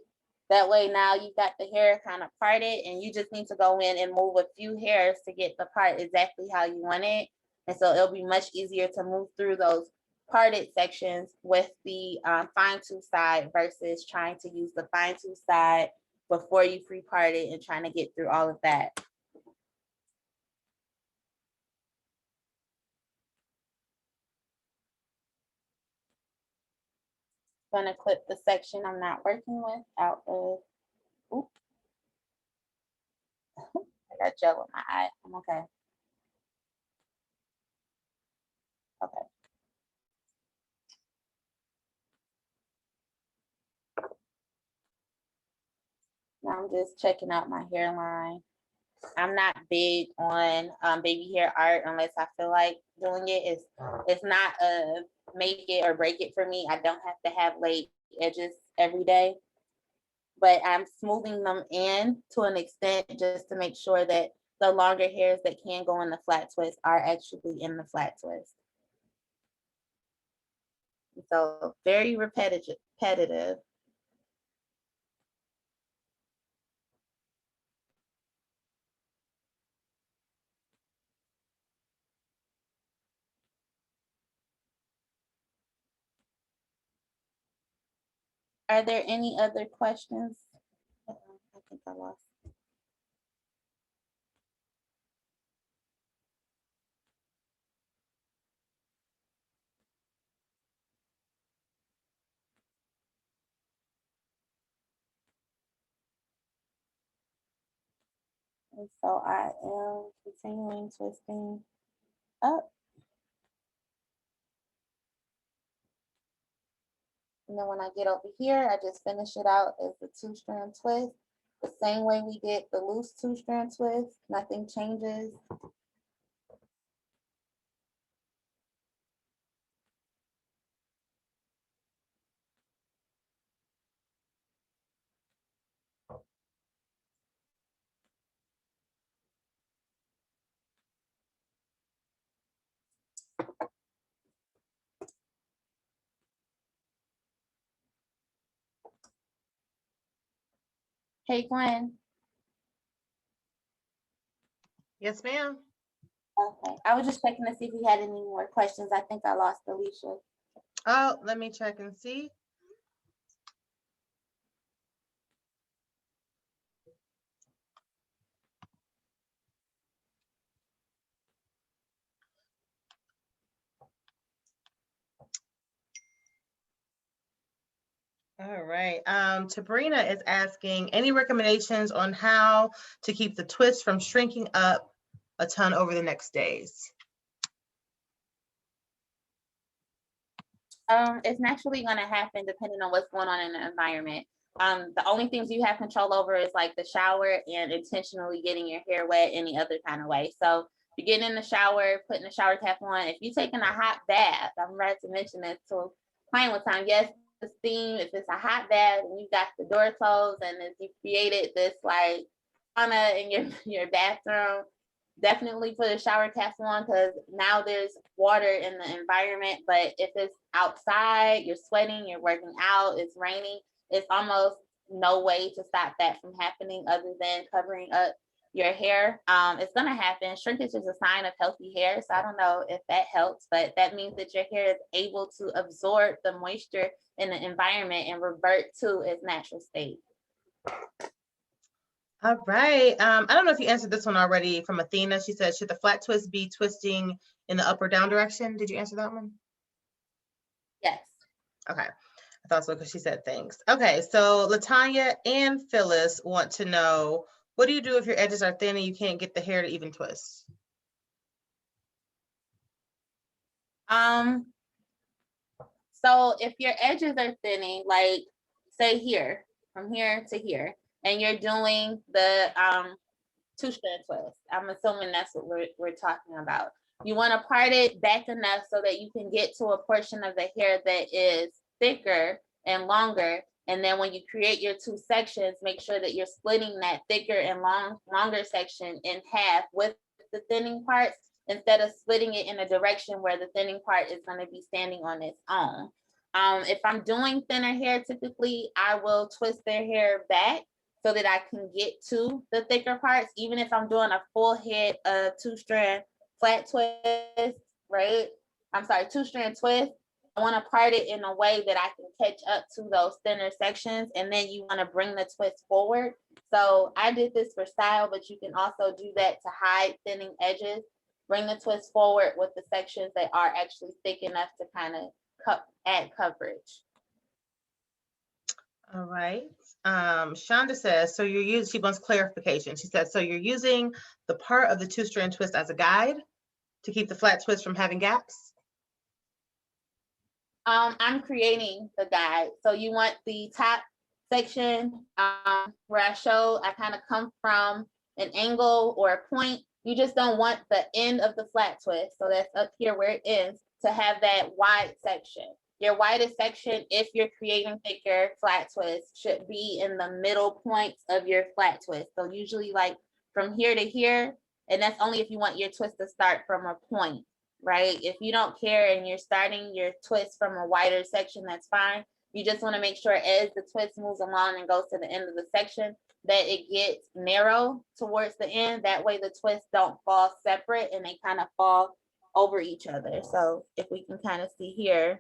Speaker 6: That way now you've got the hair kind of parted and you just need to go in and move a few hairs to get the part exactly how you want it. And so it'll be much easier to move through those parted sections with the fine tooth side versus trying to use the fine tooth side before you pre-part it and trying to get through all of that. I'm gonna clip the section I'm not working with out of, oops. I got gel in my eye, I'm okay. Okay. Now I'm just checking out my hairline. I'm not big on baby hair art unless I feel like doing it. It's not a make it or break it for me. I don't have to have laid edges every day, but I'm smoothing them in to an extent just to make sure that the longer hairs that can go in the flat twist are actually in the flat twist. So very repetitive. Are there any other questions? I think I lost. And so I am continuing twisting up. And then when I get over here, I just finish it out as the 2-strand twist. The same way we did the loose 2-strand twist, nothing changes. Hey, Gwen.
Speaker 5: Yes, ma'am.
Speaker 6: Okay. I was just checking to see if you had any more questions. I think I lost Alicia.
Speaker 5: Oh, let me check and see. All right. Sabrina is asking any recommendations on how to keep the twist from shrinking up a ton over the next days.
Speaker 6: It's naturally going to happen depending on what's going on in the environment. The only things you have control over is like the shower and intentionally getting your hair wet any other kind of way. So you get in the shower, putting the shower cap on. If you're taking a hot bath, I'm right to mention this to client one time. Yes, the steam. If it's a hot bath and you got the door closed and if you created this like sauna in your bathroom, definitely put a shower cap on because now there's water in the environment. But if it's outside, you're sweating, you're working out, it's raining, it's almost no way to stop that from happening other than covering up your hair. It's gonna happen. Shrinkage is a sign of healthy hair. So I don't know if that helps, but that means that your hair is able to absorb the moisture in the environment and revert to its natural state.
Speaker 5: All right. I don't know if you answered this one already from Athena. She said, should the flat twist be twisting in the up or down direction? Did you answer that one?
Speaker 6: Yes.
Speaker 5: Okay. I thought so because she said thanks. Okay. So Latanya and Phyllis want to know, what do you do if your edges are thin and you can't get the hair to even twist?
Speaker 6: So if your edges are thinning, like say here, from here to here, and you're doing the two-strand twist, I'm assuming that's what we're talking about. You want to part it back enough so that you can get to a portion of the hair that is thicker and longer. And then when you create your two sections, make sure that you're splitting that thicker and longer section in half with the thinning parts instead of splitting it in a direction where the thinning part is going to be standing on its own. If I'm doing thinner hair, typically I will twist their hair back so that I can get to the thicker parts, even if I'm doing a full head two-strand flat twist, right? I'm sorry, two-strand twist. I want to part it in a way that I can catch up to those thinner sections, and then you want to bring the twist forward. So I did this for style, but you can also do that to hide thinning edges. Bring the twist forward with the sections that are actually thick enough to kind of add coverage.
Speaker 5: All right. Shonda says, so you're using, she wants clarification. She says, so you're using the part of the two-strand twist as a guide to keep the flat twist from having gaps?
Speaker 6: I'm creating the guide. So you want the top section where I kind of come from an angle or a point. You just don't want the end of the flat twist. So that's up here where it ends to have that wide section. Your widest section, if you're creating thicker flat twists, should be in the middle points of your flat twist. So usually like from here to here, and that's only if you want your twist to start from a point, right? If you don't care and you're starting your twist from a wider section, that's fine. You just want to make sure as the twist moves along and goes to the end of the section that it gets narrow towards the end. That way the twists don't fall separate and they kind of fall over each other. So if we can kind of see here,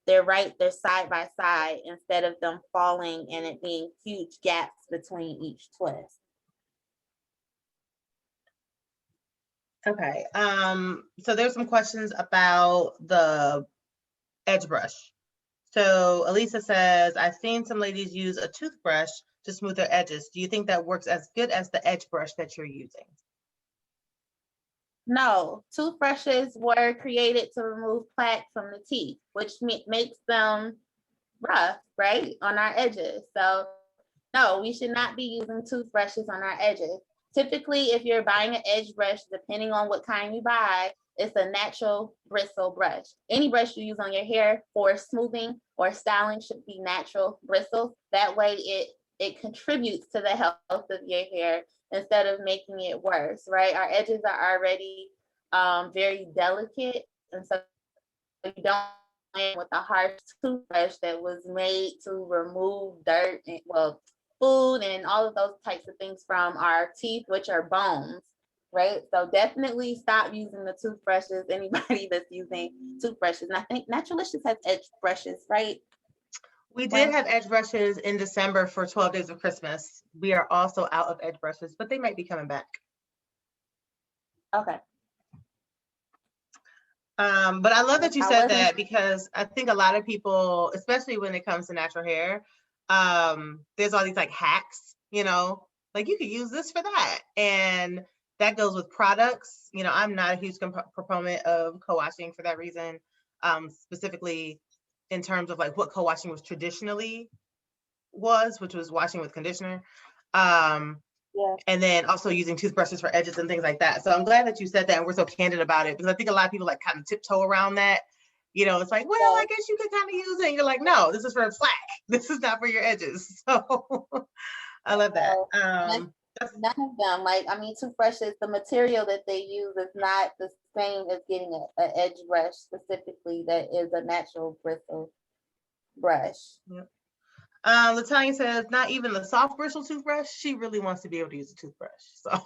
Speaker 6: they're side by side instead of them falling and it being huge gaps between each twist.
Speaker 5: Okay. So there's some questions about the edge brush. So Elisa says, I've seen some ladies use a toothbrush to smooth their edges. Do you think that works as good as the edge brush that you're using?
Speaker 6: No, toothbrushes were created to remove plaque from the teeth, which makes them rough, right, on our edges. So no, we should not be using toothbrushes on our edges. Typically, if you're buying an edge brush, depending on what kind you buy, it's a natural bristle brush. Any brush you use on your hair for smoothing or styling should be natural bristles. That way it contributes to the health of your hair instead of making it worse, right? Our edges are already very delicate, and so you don't with a harsh toothbrush that was made to remove dirt and, well, food and all of those types of things from our teeth, which are bones, right? So definitely stop using the toothbrushes. Anybody that's using toothbrushes, and I think Naturalicious has edge brushes, right?
Speaker 5: We did
Speaker 6: Well,
Speaker 5: have edge brushes in December for 12 Days of Christmas. We are also out of edge brushes, but they might be coming back.
Speaker 6: okay.
Speaker 5: But I love that you
Speaker 6: I
Speaker 5: said
Speaker 6: wasn't
Speaker 5: that, because I think a lot of people, especially when it comes to natural hair, there's all these like hacks, like you could use this for that. And that goes with products. I'm not a huge proponent of co-washing for that reason, specifically in terms of like what co-washing was traditionally which was washing with conditioner.
Speaker 6: yeah.
Speaker 5: And then also using toothbrushes for edges and things like that. So I'm glad that you said that and we're so candid about it, because I think a lot of people like kind of tiptoe around that. It's like, well, I guess you could kind of use it. And you're like, no, this is for slack. This is not for your edges. So I love that.
Speaker 6: None of them, like, I mean, toothbrushes, the material that they use is not the same as getting an edge brush specifically that is a natural bristle brush.
Speaker 5: Yep. Latanya says, not even the soft bristle toothbrush. She really wants to be able to use a toothbrush. So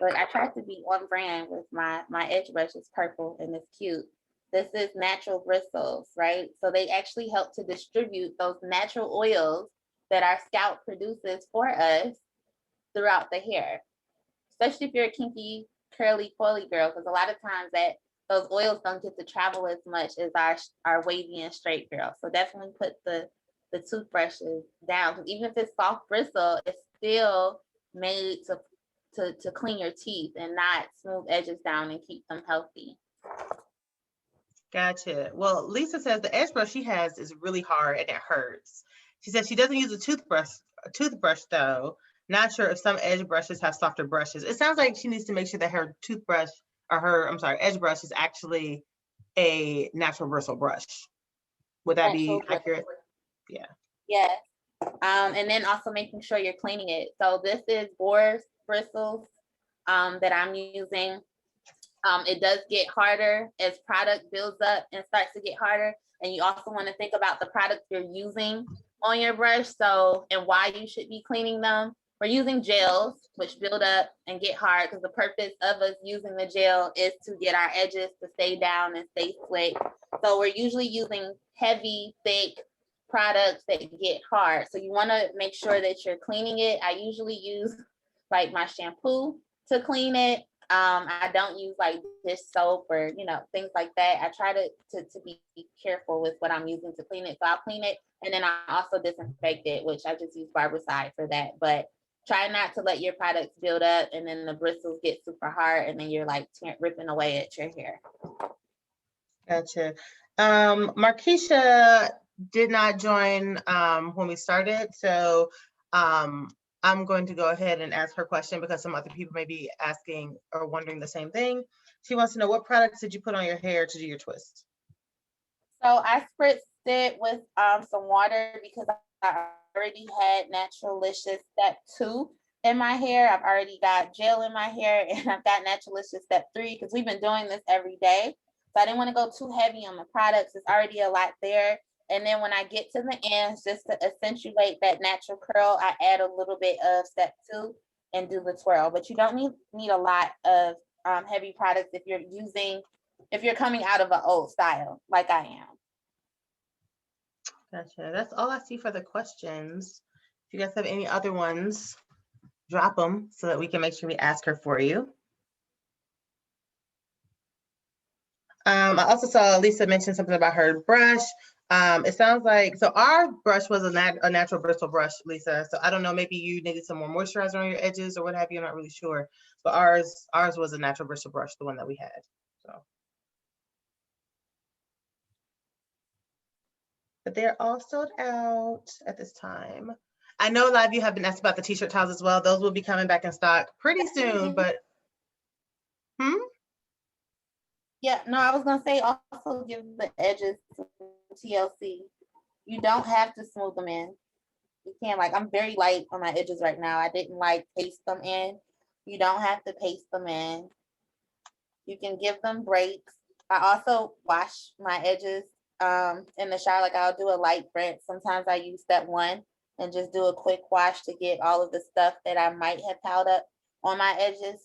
Speaker 6: But I tried to be on brand with my edge brush is purple and it's cute. This is natural bristles, right? So they actually help to distribute those natural oils that our scalp produces for us throughout the hair, especially if you're a kinky, curly, coily girl, because a lot of times that those oils don't get to travel as much as our wavy and straight girls. So definitely put the toothbrushes down, because even if it's soft bristle, it's still made to clean your teeth and not smooth edges down and keep them healthy.
Speaker 5: Gotcha. Well, Lisa says the edge brush she has is really hard and it hurts. She says she doesn't use a toothbrush though. Not sure if some edge brushes have softer brushes. It sounds like she needs to make sure that her toothbrush or edge brush is actually a natural bristle brush. Would that be accurate? Yeah.
Speaker 6: Yes. And then also making sure you're cleaning it. So this is boar's bristles that I'm using. It does get harder as product builds up and starts to get harder. And you also want to think about the products you're using on your brush. So, and why you should be cleaning them. We're using gels, which build up and get hard, because the purpose of us using the gel is to get our edges to stay down and stay slick. So we're usually using heavy, thick products that get hard. So you want to make sure that you're cleaning it. I usually use like my shampoo to clean it. I don't use like dish soap or things like that. I try to be careful with what I'm using to clean it. So I'll clean it and then I also disinfect it, which I just use Barbicide for that. But try not to let your products build up and then the bristles get super hard and then you're like ripping away at your hair.
Speaker 5: Gotcha. Markeisha did not join when we started, so I'm going to go ahead and ask her question because some other people may be asking or wondering the same thing. She wants to know, what products did you put on your hair to do your twist?
Speaker 6: So I spritzed it with some water because I already had Naturalicious Step 2 in my hair. I've already got gel in my hair and I've got Naturalicious Step 3 because we've been doing this every day. So I didn't want to go too heavy on the products. It's already a lot there. And then when I get to the ends, just to accentuate that natural curl, I add a little bit of Step 2 and do the twirl. But you don't need a lot of heavy products if you're coming out of an old style like I am.
Speaker 5: Gotcha. That's all I see for the questions. If you guys have any other ones, drop them so that we can make sure we ask her for you. I also saw Lisa mention something about her brush. It sounds like, so our brush was a natural bristle brush, Lisa. So I don't know, maybe you needed some more moisturizer on your edges or what have you. I'm not really sure. But ours was a natural bristle brush, the one that we had. So. But they're all sold out at this time. I know a lot of you have been asked about the t-shirt towels as well. Those will be coming back in stock pretty soon, but
Speaker 6: Yeah, no, I was gonna say also give the edges TLC. You don't have to smooth them in. You can, like, I'm very light on my edges right now. I didn't like paste them in. You don't have to paste them in. You can give them breaks. I also wash my edges in the shower. Like I'll do a light rinse. Sometimes I use step one and just do a quick wash to get all of the stuff that I might have piled up on my edges.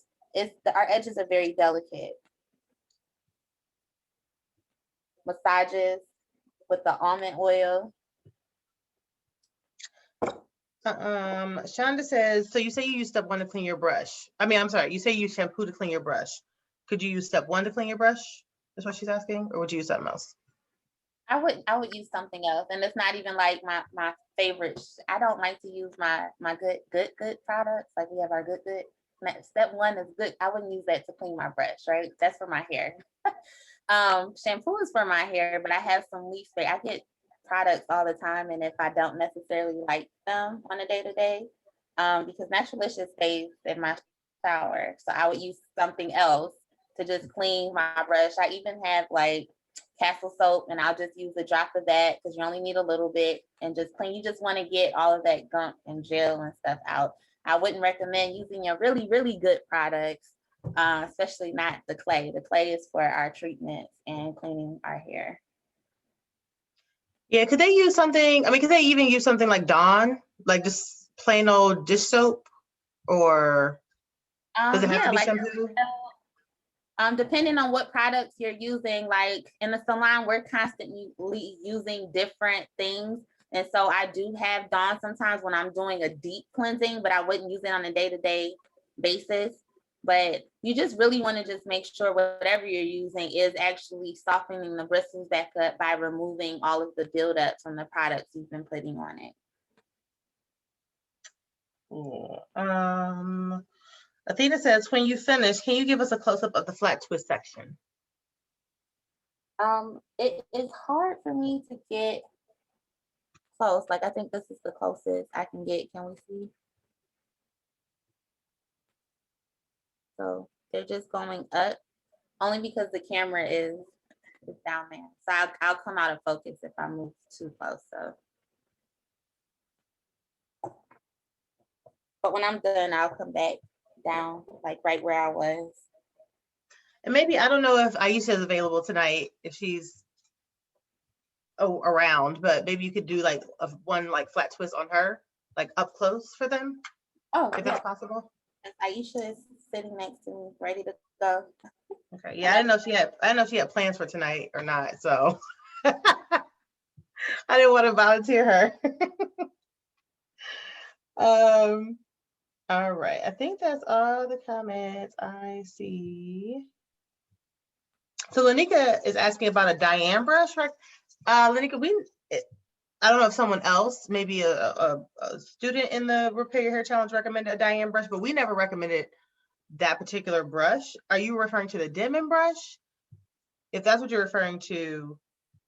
Speaker 6: Our edges are very delicate. Massages with the almond oil.
Speaker 5: Shonda says, so you say you use step one to clean your brush. I mean, I'm sorry, you say you use shampoo to clean your brush. Could you use step one to clean your brush? That's what she's asking, or would you use something else?
Speaker 6: I would use something else, and it's not even like my favorite. I don't like to use my good products. Like we have our good. Step one is good. I wouldn't use that to clean my brush, right? That's for my hair. Shampoo is for my hair, but I have some leaf spray. I get products all the time, and if I don't necessarily like them on a day to day, because Naturalicious stays in my shower, so I would use something else to just clean my brush. I even have like Castle soap, and I'll just use a drop of that because you only need a little bit and just clean. You just want to get all of that gunk and gel and stuff out. I wouldn't recommend using your really, really good products, especially not the clay. The clay is for our treatments and cleaning our hair.
Speaker 5: Yeah, could they use something? I mean, could they even use something like Dawn, like just plain old dish soap, or does it have to be
Speaker 6: like
Speaker 5: shampoo?
Speaker 6: Depending on what products you're using, like in the salon, we're constantly using different things. And so I do have Dawn sometimes when I'm doing a deep cleansing, but I wouldn't use it on a day-to-day basis. But you just really want to just make sure whatever you're using is actually softening the bristles back up by removing all of the buildup from the products you've been putting on it.
Speaker 5: Yeah. Athena says, when you finish, can you give us a close-up of the flat twist section?
Speaker 6: It is hard for me to get close. Like I think this is the closest I can get. Can we see? So they're just going up only because the camera is down there. So I'll come out of focus if I move too close. So, but when I'm done, I'll come back down like right where I was.
Speaker 5: And maybe, I don't know if Aisha is available tonight, if she's around, but maybe you could do like one like flat twist on her, like up close for them.
Speaker 6: Oh,
Speaker 5: if that's possible.
Speaker 6: Aisha is sitting next to me, ready to go.
Speaker 5: Okay. Yeah, I didn't know she had plans for tonight or not, so I didn't want to volunteer her. All right. I think that's all the comments I see. So Lanika is asking about a Diane brush, right? Lanika, I don't know if someone else, maybe a student in the Repair Your Hair Challenge recommended a Diane brush, but we never recommended that particular brush. Are you referring to the Denman brush? If that's what you're referring to,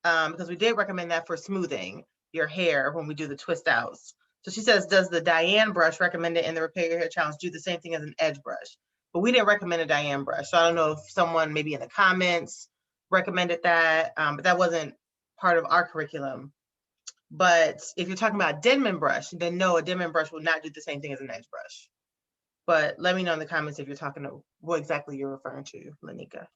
Speaker 5: because we did recommend that for smoothing your hair when we do the twist outs. So she says, does the Diane brush recommended in the Repair Your Hair Challenge do the same thing as an edge brush? But we didn't recommend a Diane brush. So I don't know if someone maybe in the comments recommended that, but that wasn't part of our curriculum. But if you're talking about a Denman brush, then no, a Denman brush will not do the same thing as an edge brush. But let me know in the comments if you're talking to what exactly you're referring to, Lanika.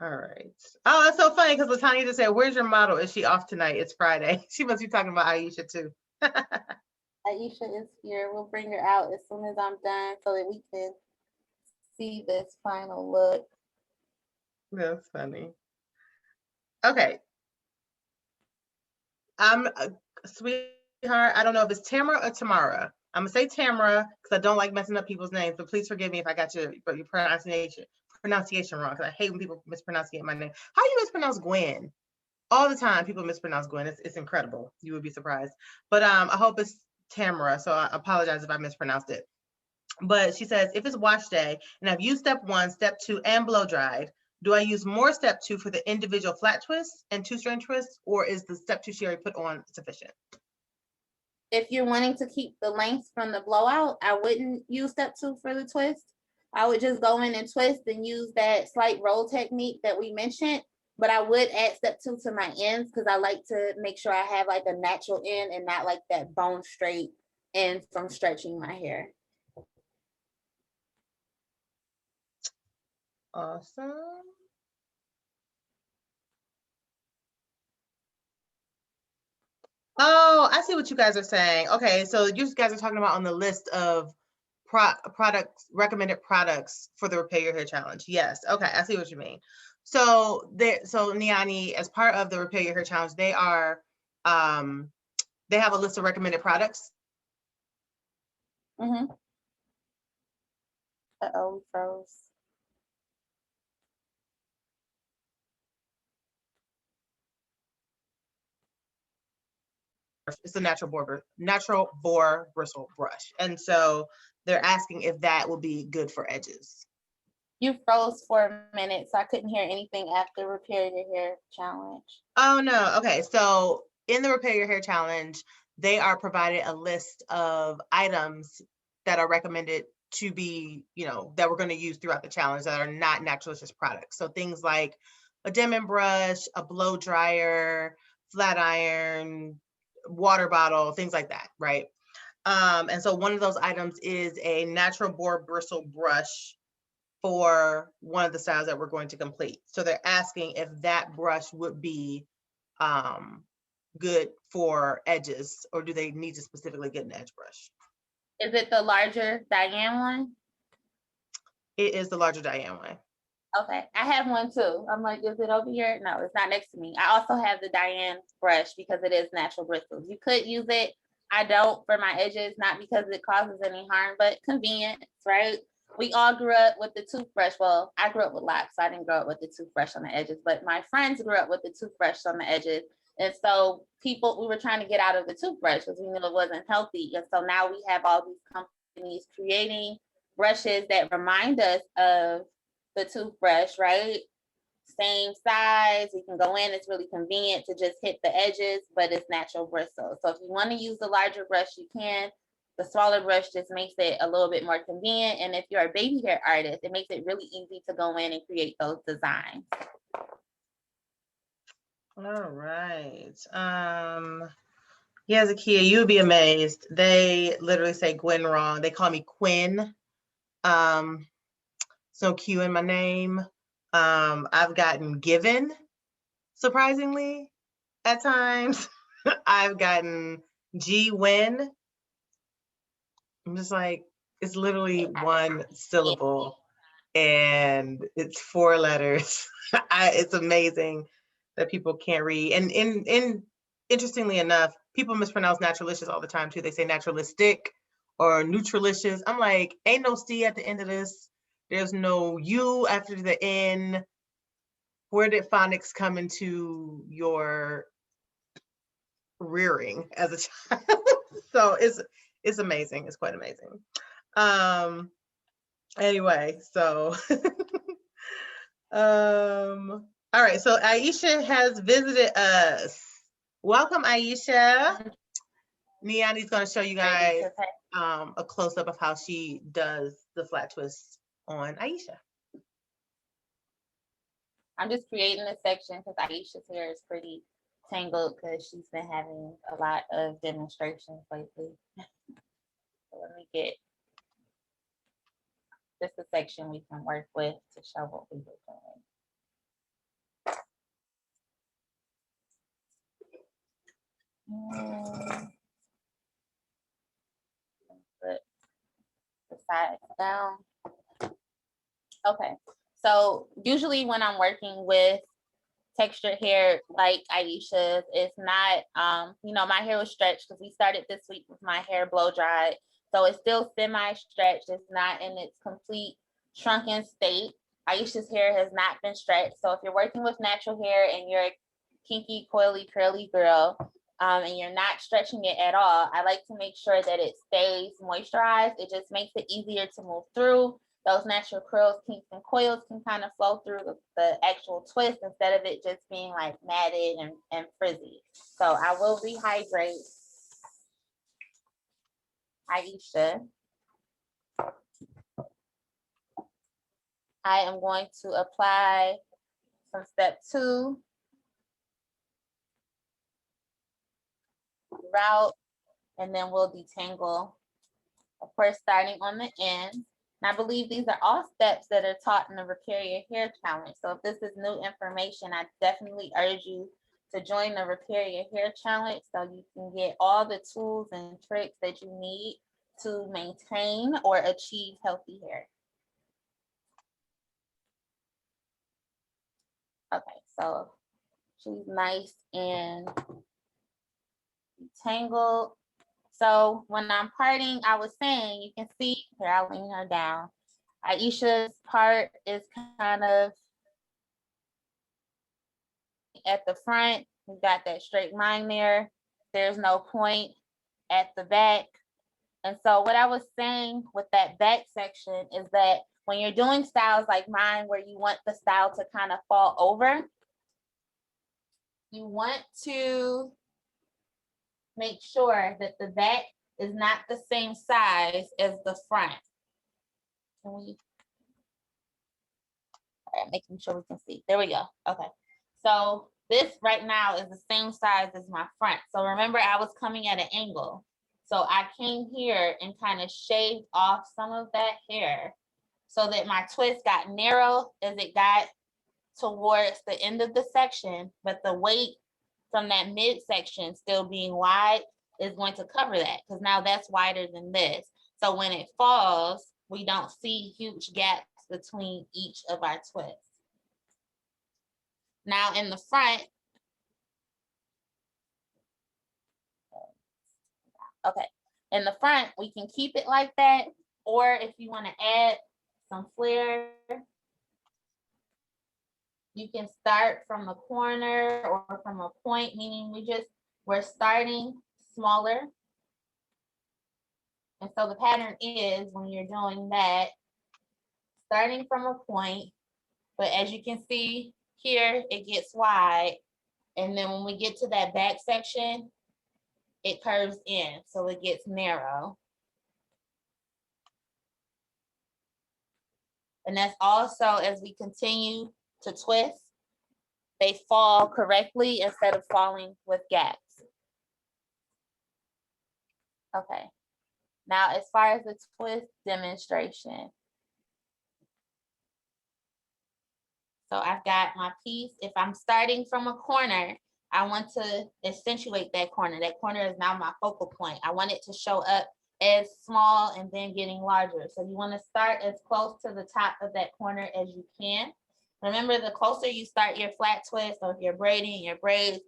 Speaker 5: All right. Oh, that's so funny because Latanya just said, where's your model? Is she off tonight? It's Friday. She must be talking about Aisha too.
Speaker 6: Aisha is here. We'll bring her out as soon as I'm done so that we can see this final look.
Speaker 5: That's funny. Okay. Sweetheart, I don't know if it's Tamara or Tamara. I'm gonna say Tamara because I don't like messing up people's names, but please forgive me if I got your pronunciation wrong, because I hate when people mispronounce my name. How do you mispronounce Gwen? All the time people mispronounce Gwen. It's incredible. You would be surprised. But I hope it's Tamara, so I apologize if I mispronounced it. But she says, if it's wash day and I've used step 1, step 2, and blow dried, do I use more step 2 for the individual flat twists and 2-strand twists, or is the step 2 she already put on sufficient?
Speaker 6: If you're wanting to keep the length from the blowout, I wouldn't use step 2 for the twist. I would just go in and twist and use that slight roll technique that we mentioned. But I would add step 2 to my ends because I like to make sure I have like a natural end and not like that bone straight end from stretching my hair.
Speaker 5: Awesome. Oh, I see what you guys are saying. Okay, so you guys are talking about on the list of products, recommended products for the Repair Your Hair Challenge. Yes. Okay, I see what you mean. So Niani, as part of the Repair Your Hair Challenge, they are they have a list of recommended products.
Speaker 6: Mm-hmm. Uh-oh, we froze.
Speaker 5: It's a natural boar bristle brush, and so they're asking if that will be good for edges.
Speaker 6: You froze for a minute, so I couldn't hear anything after Repair Your Hair Challenge.
Speaker 5: Oh no. Okay, so in the Repair Your Hair Challenge, they are provided a list of items that are recommended to be, that we're going to use throughout the challenge that are not Naturalicious products. So things like a Denman brush, a blow dryer, flat iron, water bottle, things like that, right? And so one of those items is a natural boar bristle brush for one of the styles that we're going to complete. So they're asking if that brush would be good for edges, or do they need to specifically get an edge brush?
Speaker 6: Is it the larger Diane one?
Speaker 5: It is the larger Diane one.
Speaker 6: Okay, I have one too. I'm like, is it over here? No, it's not next to me. I also have the Diane brush because it is natural bristles. You could use it. I don't for my edges, not because it causes any harm, but convenience, right? We all grew up with the toothbrush. Well, I grew up with locks, so I didn't grow up with the toothbrush on the edges, but my friends grew up with the toothbrush on the edges. And so we were trying to get out of the toothbrush because we knew it wasn't healthy. And so now we have all these companies creating brushes that remind us of the toothbrush, right? Same size, we can go in, it's really convenient to just hit the edges, but it's natural bristles. So if you want to use the larger brush, you can. The smaller brush just makes it a little bit more convenient. And if you're a baby hair artist, it makes it really easy to go in and create those designs.
Speaker 5: All right. Yeah, Zakia, you would be amazed. They literally say Gwen wrong. They call me Quinn. So Q in my name. I've gotten given, surprisingly, at times. I've gotten G Win. I'm just like, it's literally one syllable and it's 4 letters. It's amazing that people can't read. And interestingly enough, people mispronounce Naturalicious all the time too. They say naturalistic or Neutralicious. I'm like, ain't no C at the end of this. There's no U after the N. Where did phonics come into your rearing as a child? So it's amazing. It's quite amazing. Anyway, so all right, so Aisha has visited us. Welcome, Aisha. Niani's going to show you guys a close-up of how she does the flat twist on Aisha.
Speaker 6: I'm just creating a section because Aisha's hair is pretty tangled because she's been having a lot of demonstrations lately. So let me get just a section we can work with to show what we were doing. Put the sides down. Okay, so usually when I'm working with textured hair like Aisha's, it's not, my hair was stretched because we started this week with my hair blow dried. So it's still semi-stretched. It's not in its complete shrunken state. Aisha's hair has not been stretched. So if you're working with natural hair and you're a kinky, coily, curly girl, and you're not stretching it at all, I like to make sure that it stays moisturized. It just makes it easier to move through. Those natural curls, kinks, and coils can kind of flow through the actual twist instead of it just being like matted and frizzy. So I will rehydrate Aisha. I am going to apply some step 2 route, and then we'll detangle, of course, starting on the end. And I believe these are all steps that are taught in the Repair Your Hair Challenge. So if this is new information, I definitely urge you to join the Repair Your Hair Challenge so you can get all the tools and tricks that you need to maintain or achieve healthy hair. Okay, so she's nice and tangled. So when I'm parting, I was saying, you can see here, I'll lean her down. Aisha's part is kind of at the front. We got that straight line there. There's no point at the back. And so what I was saying with that back section is that when you're doing styles like mine, where you want the style to kind of fall over, you want to make sure that the back is not the same size as the front. Can we, all right, making sure we can see. There we go. Okay. So this right now is the same size as my front. So remember, I was coming at an angle. So I came here and kind of shaved off some of that hair so that my twist got narrow as it got towards the end of the section, but the weight from that midsection still being wide is going to cover that, because now that's wider than this. So when it falls, we don't see huge gaps between each of our twists. Now in the front, okay, in the front, we can keep it like that, or if you want to add some flare, you can start from a corner or from a point, meaning we're starting smaller. And so the pattern is, when you're doing that, starting from a point, but as you can see here, it gets wide. And then when we get to that back section, it curves in, so it gets narrow. And that's also, as we continue to twist, they fall correctly instead of falling with gaps. Okay. Now, as far as the twist demonstration, so I've got my piece. If I'm starting from a corner, I want to accentuate that corner. That corner is now my focal point. I want it to show up as small and then getting larger. So you want to start as close to the top of that corner as you can. Remember, the closer you start your flat twist, or if you're braiding your braids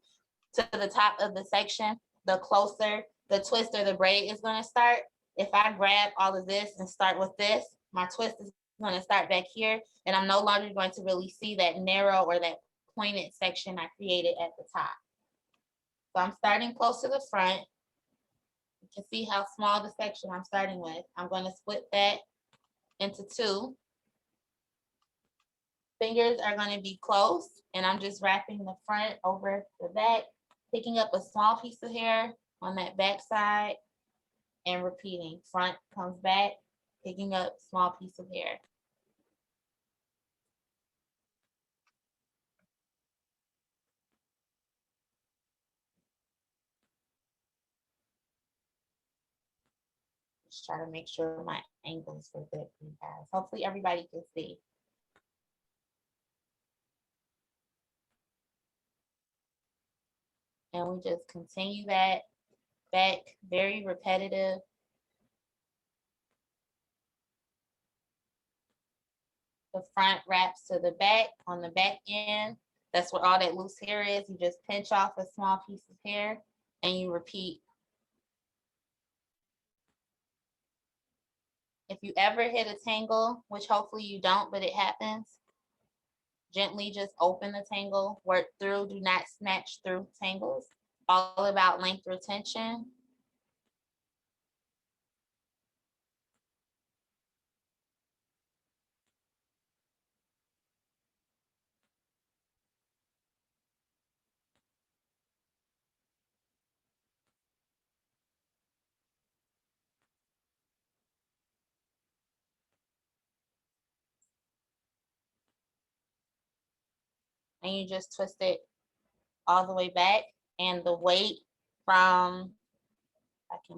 Speaker 6: to the top of the section, the closer the twist or the braid is going to start. If I grab all of this and start with this, my twist is going to start back here, and I'm no longer going to really see that narrow or that pointed section I created at the top. So I'm starting close to the front. You can see how small the section I'm starting with. I'm going to split that into two. Fingers are going to be close, and I'm just wrapping the front over the back, picking up a small piece of hair on that back side and repeating. Front comes back, picking up small piece of hair. Just try to make sure my angles are good for you guys. Hopefully everybody can see. And we just continue that back, very repetitive. The front wraps to the back. On the back end, that's where all that loose hair is. You just pinch off a small piece of hair and you repeat. If you ever hit a tangle, which hopefully you don't, but it happens, gently just open the tangle, work through, do not snatch through tangles. All about length retention. And you just twist it all the way back, and the weight from, I can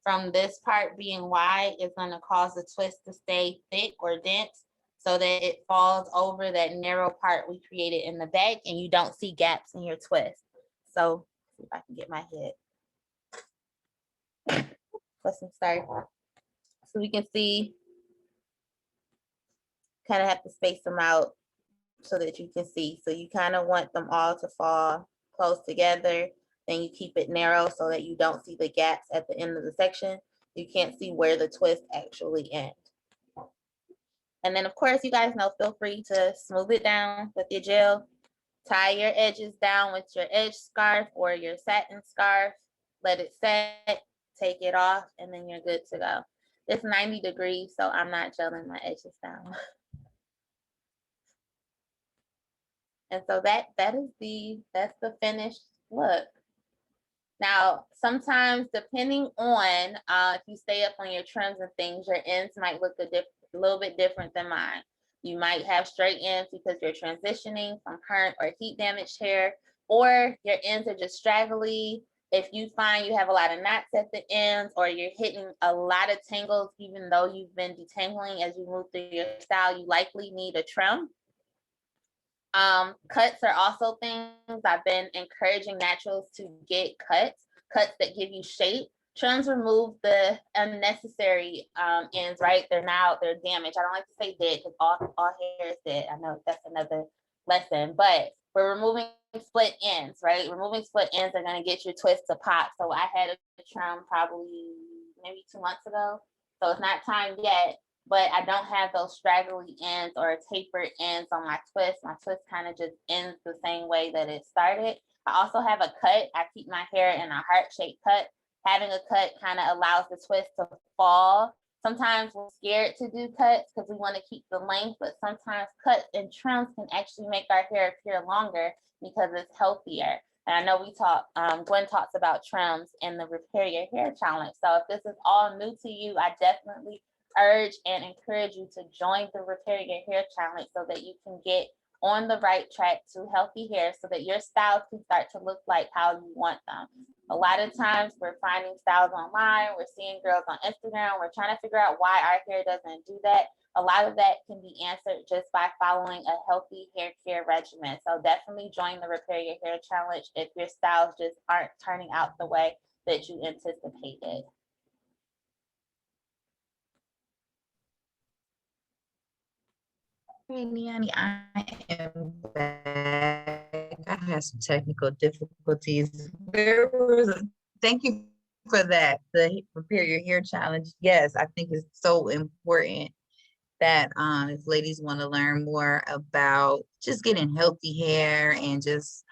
Speaker 6: from this part being wide is going to cause the twist to stay thick or dense. so that it falls over that narrow part we created in the back and you don't see gaps in your twist. So see if I can get my head. Let's start. So we can see, kind of have to space them out so that you can see. So you kind of want them all to fall close together. Then you keep it narrow so that you don't see the gaps at the end of the section. You can't see where the twist actually ends. And then of course, you guys know, feel free to smooth it down with your gel. Tie your edges down with your edge scarf or your satin scarf. Let it set, take it off, and then you're good to go. It's 90 degrees, so I'm not gelling my edges down. And so that's the finished look. Now, sometimes depending on if you stay up on your trims and things, your ends might look a little bit different than mine. You might have straight ends because you're transitioning from current or heat damaged hair, or your ends are just straggly. If you find you have a lot of knots at the ends, or you're hitting a lot of tangles, even though you've been detangling as you move through your style, you likely need a trim. Cuts are also things I've been encouraging naturals to get cuts that give you shape. Trims remove the unnecessary ends, right? They're damaged. I don't like to say dead because all hair is dead. I know that's another lesson, but we're removing split ends, right? Removing split ends are going to get your twist to pop. So I had a trim probably maybe 2 months ago. So it's not time yet, but I don't have those straggly ends or tapered ends on my twist. My twist kind of just ends the same way that it started. I also have a cut. I keep my hair in a heart-shaped cut. Having a cut kind of allows the twist to fall. Sometimes we're scared to do cuts because we want to keep the length, but sometimes cuts and trims can actually make our hair appear longer because it's healthier. And I know Gwen talks about trims in the Repair Your Hair Challenge. So if this is all new to you, I definitely urge and encourage you to join the Repair Your Hair Challenge so that you can get on the right track to healthy hair so that your styles can start to look like how you want them. A lot of times we're finding styles online, we're seeing girls on Instagram, we're trying to figure out why our hair doesn't do that. A lot of that can be answered just by following a healthy hair care regimen. So definitely join the Repair Your Hair Challenge if your styles just aren't turning out the way that you anticipated.
Speaker 7: Hey, Niani, I am back. I had some technical difficulties. Thank you for that. The Prepare Your Hair Challenge. Yes, I think it's so important that if ladies want to learn more about just getting healthy hair and just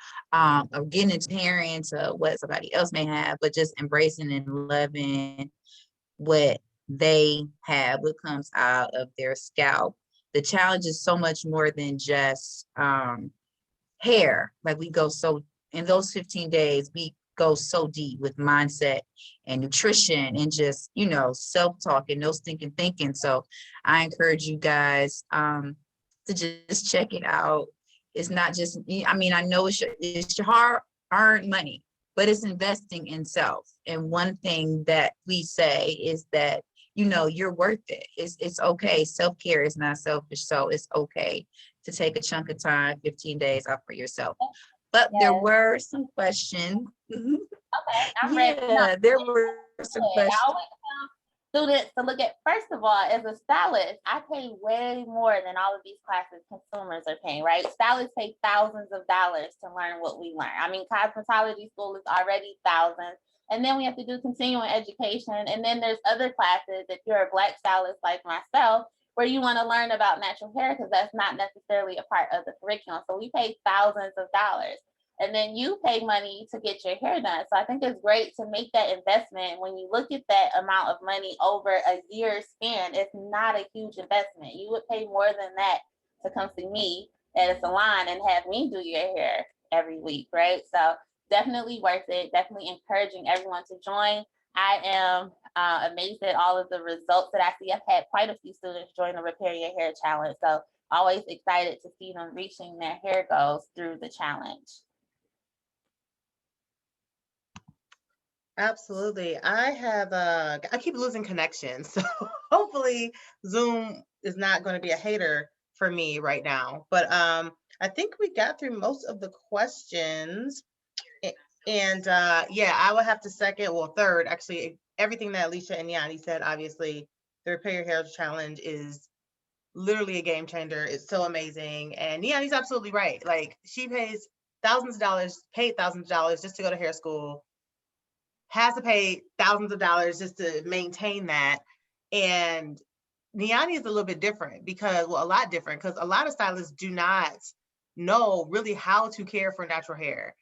Speaker 7: getting into hair into what somebody else may have, but just embracing and loving what they have, what comes out of their scalp. The challenge is so much more than just hair. Like we go so in those 15 days, we go so deep with mindset and nutrition and just, self-talk and no stinking thinking. So I encourage you guys to just check it out. It's not just, I know it's your hard-earned money, but it's investing in self. And one thing that we say is that, you're worth it. It's okay. Self-care is not selfish. So it's okay to take a chunk of time, 15 days off for yourself. But there were some questions.
Speaker 6: Okay, I'm ready.
Speaker 7: Yeah, there were some questions.
Speaker 6: I always tell students to look at, first of all, as a stylist, I pay way more than all of these classes consumers are paying, right? Stylists pay thousands of dollars to learn what we learn. I mean, cosmetology school is already thousands. And then we have to do continuing education. And then there's other classes, if you're a Black stylist like myself, where you want to learn about natural hair, because that's not necessarily a part of the curriculum. So we pay thousands of dollars. And then you pay money to get your hair done. So I think it's great to make that investment. When you look at that amount of money over a year span, it's not a huge investment. You would pay more than that to come see me at a salon and have me do your hair every week, right? So definitely worth it. Definitely encouraging everyone to join. I am amazed at all of the results that I see. I've had quite a few students join the Repair Your Hair Challenge. So always excited to see them reaching their hair goals through the challenge.
Speaker 5: Absolutely. I keep losing connection. So hopefully Zoom is not going to be a hater for me right now. But I think we got through most of the questions. And yeah, I would have to second, well, third, actually, everything that Alicia and Yanni said. Obviously, the Repair Your Hair Challenge is literally a game changer. It's so amazing. And Yanni's absolutely right. Like, she pays thousands of dollars, paid thousands of dollars just to go to hair school, has to pay thousands of dollars just to maintain that. And Niani is a little bit different because, well, a lot different because a lot of stylists do not know really how to care for natural hair.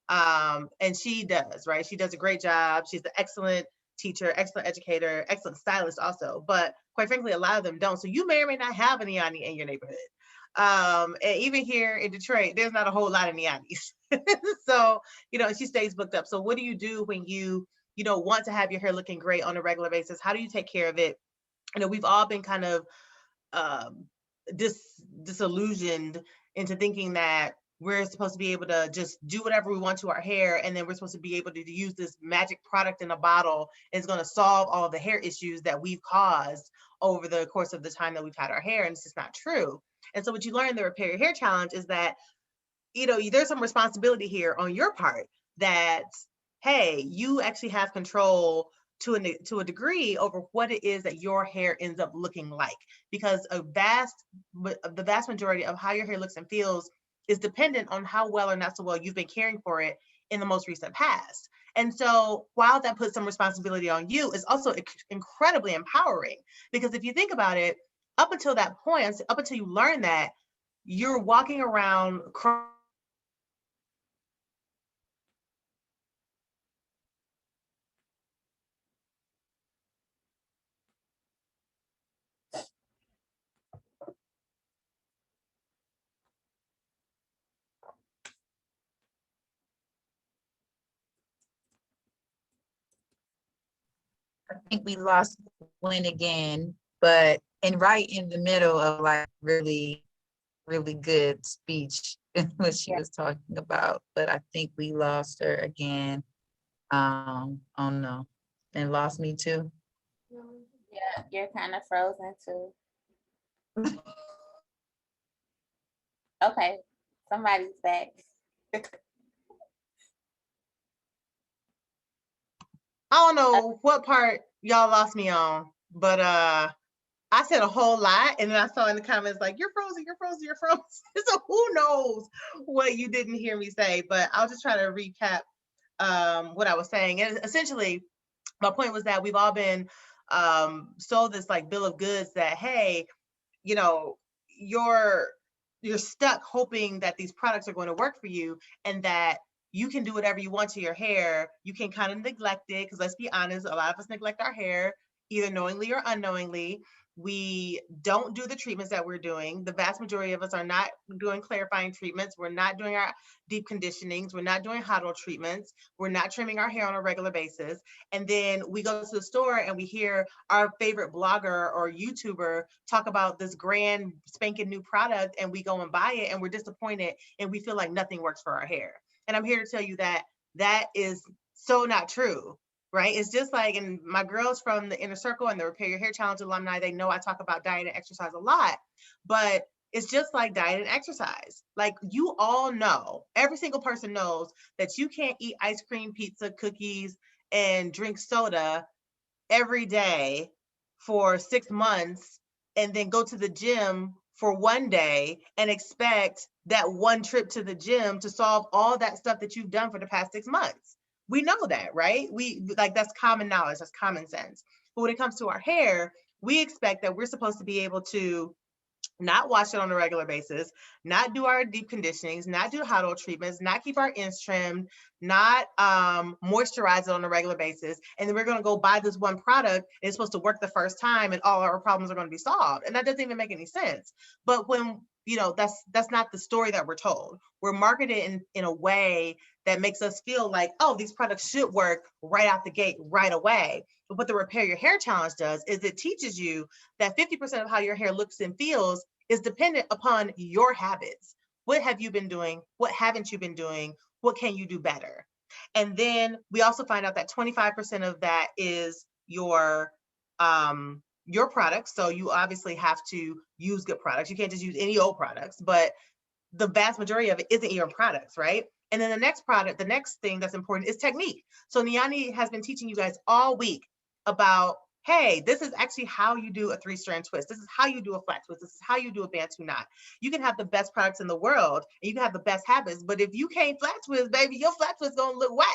Speaker 5: And she does, right? She does a great job. She's an excellent teacher, excellent educator, excellent stylist also. But quite frankly, a lot of them don't. So you may or may not have a Niani in your neighborhood. And even here in Detroit, there's not a whole lot of Nianis. So, she stays booked up. So what do you do when you want to have your hair looking great on a regular basis? How do you take care of it? We've all been kind of um, disillusioned into thinking that we're supposed to be able to just do whatever we want to our hair, and then we're supposed to be able to use this magic product in a bottle, and it's going to solve all of the hair issues that we've caused over the course of the time that we've had our hair, and it's just not true. And so what you learn in the Repair Your Hair Challenge is that there's some responsibility here on your part that, hey, you actually have control to a degree over what it is that your hair ends up looking like, because the vast majority of how your hair looks and feels is dependent on how well or not so well you've been caring for it in the most recent past. And so while that puts some responsibility on you, it's also incredibly empowering, because if you think about it, up until that point, up until you learn that, you're walking around
Speaker 7: I think we lost Gwen again, but right in the middle of like really, really good speech what she was talking about. But I think we lost her again. Oh no. And lost me too.
Speaker 6: Yeah, you're kind of frozen too. Okay, somebody's back.
Speaker 5: I don't know what part y'all lost me on, but I said a whole lot, and then I saw in the comments like, you're frozen, you're frozen, you're frozen. So who knows what you didn't hear me say, but I'll just try to recap what I was saying. And essentially, my point was that we've all been sold this like bill of goods that, hey, you know, you're stuck hoping that these products are going to work for you, and that you can do whatever you want to your hair. You can kind of neglect it, because let's be honest, a lot of us neglect our hair either knowingly or unknowingly. We don't do the treatments that we're doing. The vast majority of us are not doing clarifying treatments. We're not doing our deep conditionings. We're not doing hot oil treatments. We're not trimming our hair on a regular basis. And then we go to the store and we hear our favorite blogger or YouTuber talk about this grand spanking new product, and we go and buy it, and we're disappointed, and we feel like nothing works for our hair. And I'm here to tell you that that is so not true. Right? It's just like, and my girls from the Inner Circle and the Repair Your Hair Challenge alumni, they know I talk about diet and exercise a lot, but it's just like diet and exercise. Like, you all know, every single person knows that you can't eat ice cream, pizza, cookies, and drink soda every day for 6 months and then go to the gym for one day and expect that one trip to the gym to solve all that stuff that you've done for the past 6 months. We know that, right? We like, that's common knowledge, that's common sense. But when it comes to our hair, we expect that we're supposed to be able to not wash it on a regular basis, not do our deep conditionings, not do hot oil treatments, not keep our ends trimmed, not moisturize it on a regular basis. And then we're going to go buy this one product, and it's supposed to work the first time, and all our problems are going to be solved. And that doesn't even make any sense. But when, that's not the story that we're told. We're marketed in a way that makes us feel like, oh, these products should work right out the gate right away. But what the Repair Your Hair Challenge does is it teaches you that 50% of how your hair looks and feels is dependent upon your habits. What have you been doing? What haven't you been doing? What can you do better? And then we also find out that 25% of that is your your products. So you obviously have to use good products. You can't just use any old products, but the vast majority of it isn't even products, right? And then the next thing that's important is technique. So Niani has been teaching you guys all week about, hey, this is actually how you do a 3-strand twist. This is how you do a flat twist. This is how you do a bantu knot. You can have the best products in the world and you can have the best habits, but if you can't flat twist, baby, your flat twist gonna look whack,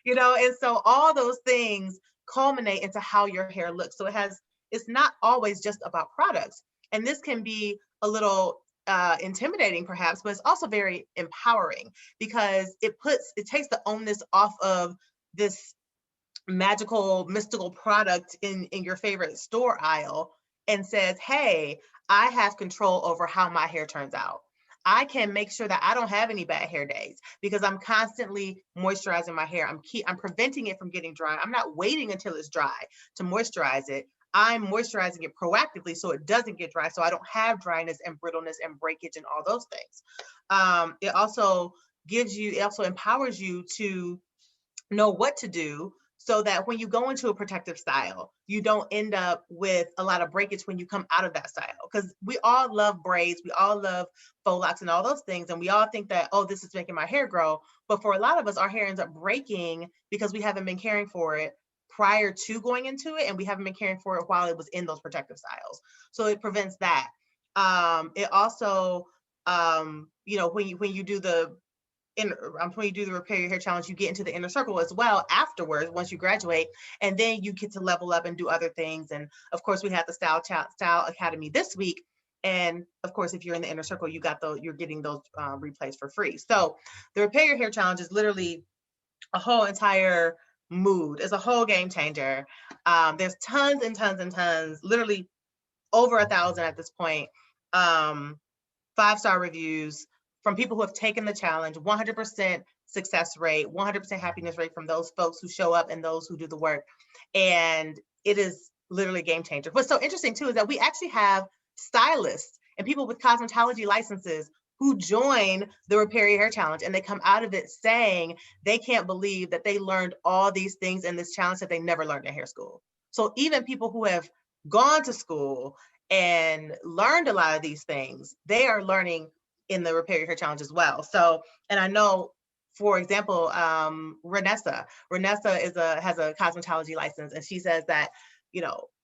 Speaker 5: And so all those things culminate into how your hair looks. So it's not always just about products. And this can be a little intimidating perhaps, but it's also very empowering because it takes the onus off of this magical mystical product in your favorite store aisle and says, hey, I have control over how my hair turns out. I can make sure that I don't have any bad hair days because I'm constantly moisturizing my hair. I'm preventing it from getting dry. I'm not waiting until it's dry to moisturize it. I'm moisturizing it proactively so it doesn't get dry, so I don't have dryness and brittleness and breakage and all those things. It also empowers you to know what to do so that when you go into a protective style, you don't end up with a lot of breakage when you come out of that style. Because we all love braids, we all love faux locks and all those things. And we all think that, oh, this is making my hair grow. But for a lot of us, our hair ends up breaking because we haven't been caring for it prior to going into it. And we haven't been caring for it while it was in those protective styles. So it prevents that. It also, when you do the when you do the Repair Your Hair Challenge, you get into the inner circle as well afterwards once you graduate, and then you get to level up and do other things. And of course, we had the Style Academy this week, and of course, if you're in the inner circle, you're getting those replays for free. So the Repair Your Hair Challenge is literally a whole entire mood. It's a whole game changer. There's tons and tons and tons, literally over 1,000 at this point. 5-star reviews from people who have taken the challenge, 100% success rate, 100% happiness rate from those folks who show up and those who do the work. And it is literally a game changer. What's so interesting too is that we actually have stylists and people with cosmetology licenses who join the Repair Your Hair Challenge, and they come out of it saying they can't believe that they learned all these things in this challenge that they never learned in hair school. So even people who have gone to school and learned a lot of these things, they are learning in the Repair Your Hair Challenge as well. So, and I know, for example, Renessa has a cosmetology license, and she says that,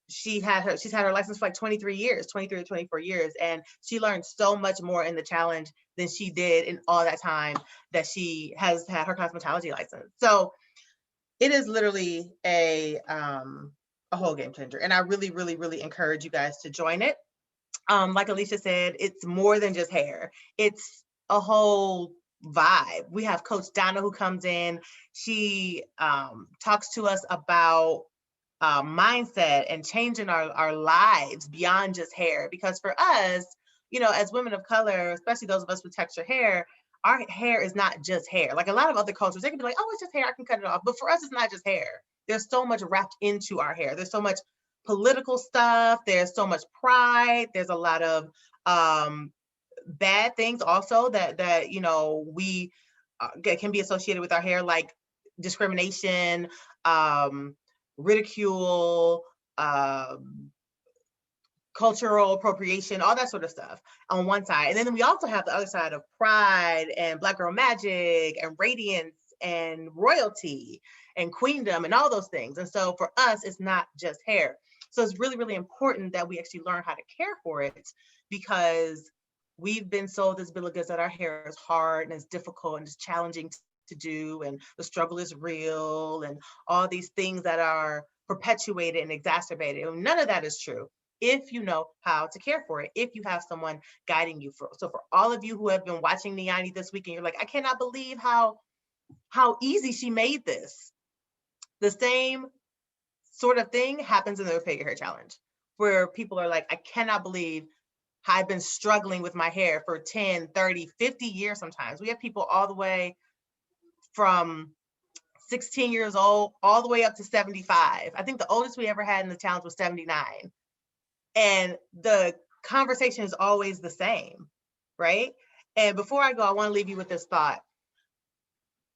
Speaker 5: she's had her license for like 23 or 24 years, and she learned so much more in the challenge than she did in all that time that she has had her cosmetology license. So it is literally a whole game changer, and I really, really, really encourage you guys to join it. Like Alicia said, it's more than just hair. It's a whole vibe. We have Coach Donna who comes in. She talks to us about mindset and changing our lives beyond just hair. Because for us, as women of color, especially those of us with texture hair, our hair is not just hair. Like a lot of other cultures, they can be like, oh, it's just hair, I can cut it off. But for us, it's not just hair. There's so much wrapped into our hair. There's so much political stuff. There's so much pride. There's a lot of bad things also that we can be associated with our hair, like discrimination, ridicule, cultural appropriation, all that sort of stuff on one side. And then we also have the other side of pride and Black girl magic and radiance and royalty and queendom and all those things. And so for us, it's not just hair. So it's really, really important that we actually learn how to care for it, because we've been sold this bill of goods that our hair is hard and it's difficult and it's challenging to do, and the struggle is real, and all these things that are perpetuated and exacerbated. And none of that is true if you know how to care for it, if you have someone guiding you. So for all of you who have been watching Niani this week and you're like, I cannot believe how easy she made this. The same sort of thing happens in the Repair Your Hair Challenge, where people are like, I cannot believe I've been struggling with my hair for 10, 30, 50 years sometimes. We have people all the way from 16 years old all the way up to 75. I think the oldest we ever had in the challenge was 79. And the conversation is always the same, right? And before I go, I want to leave you with this thought.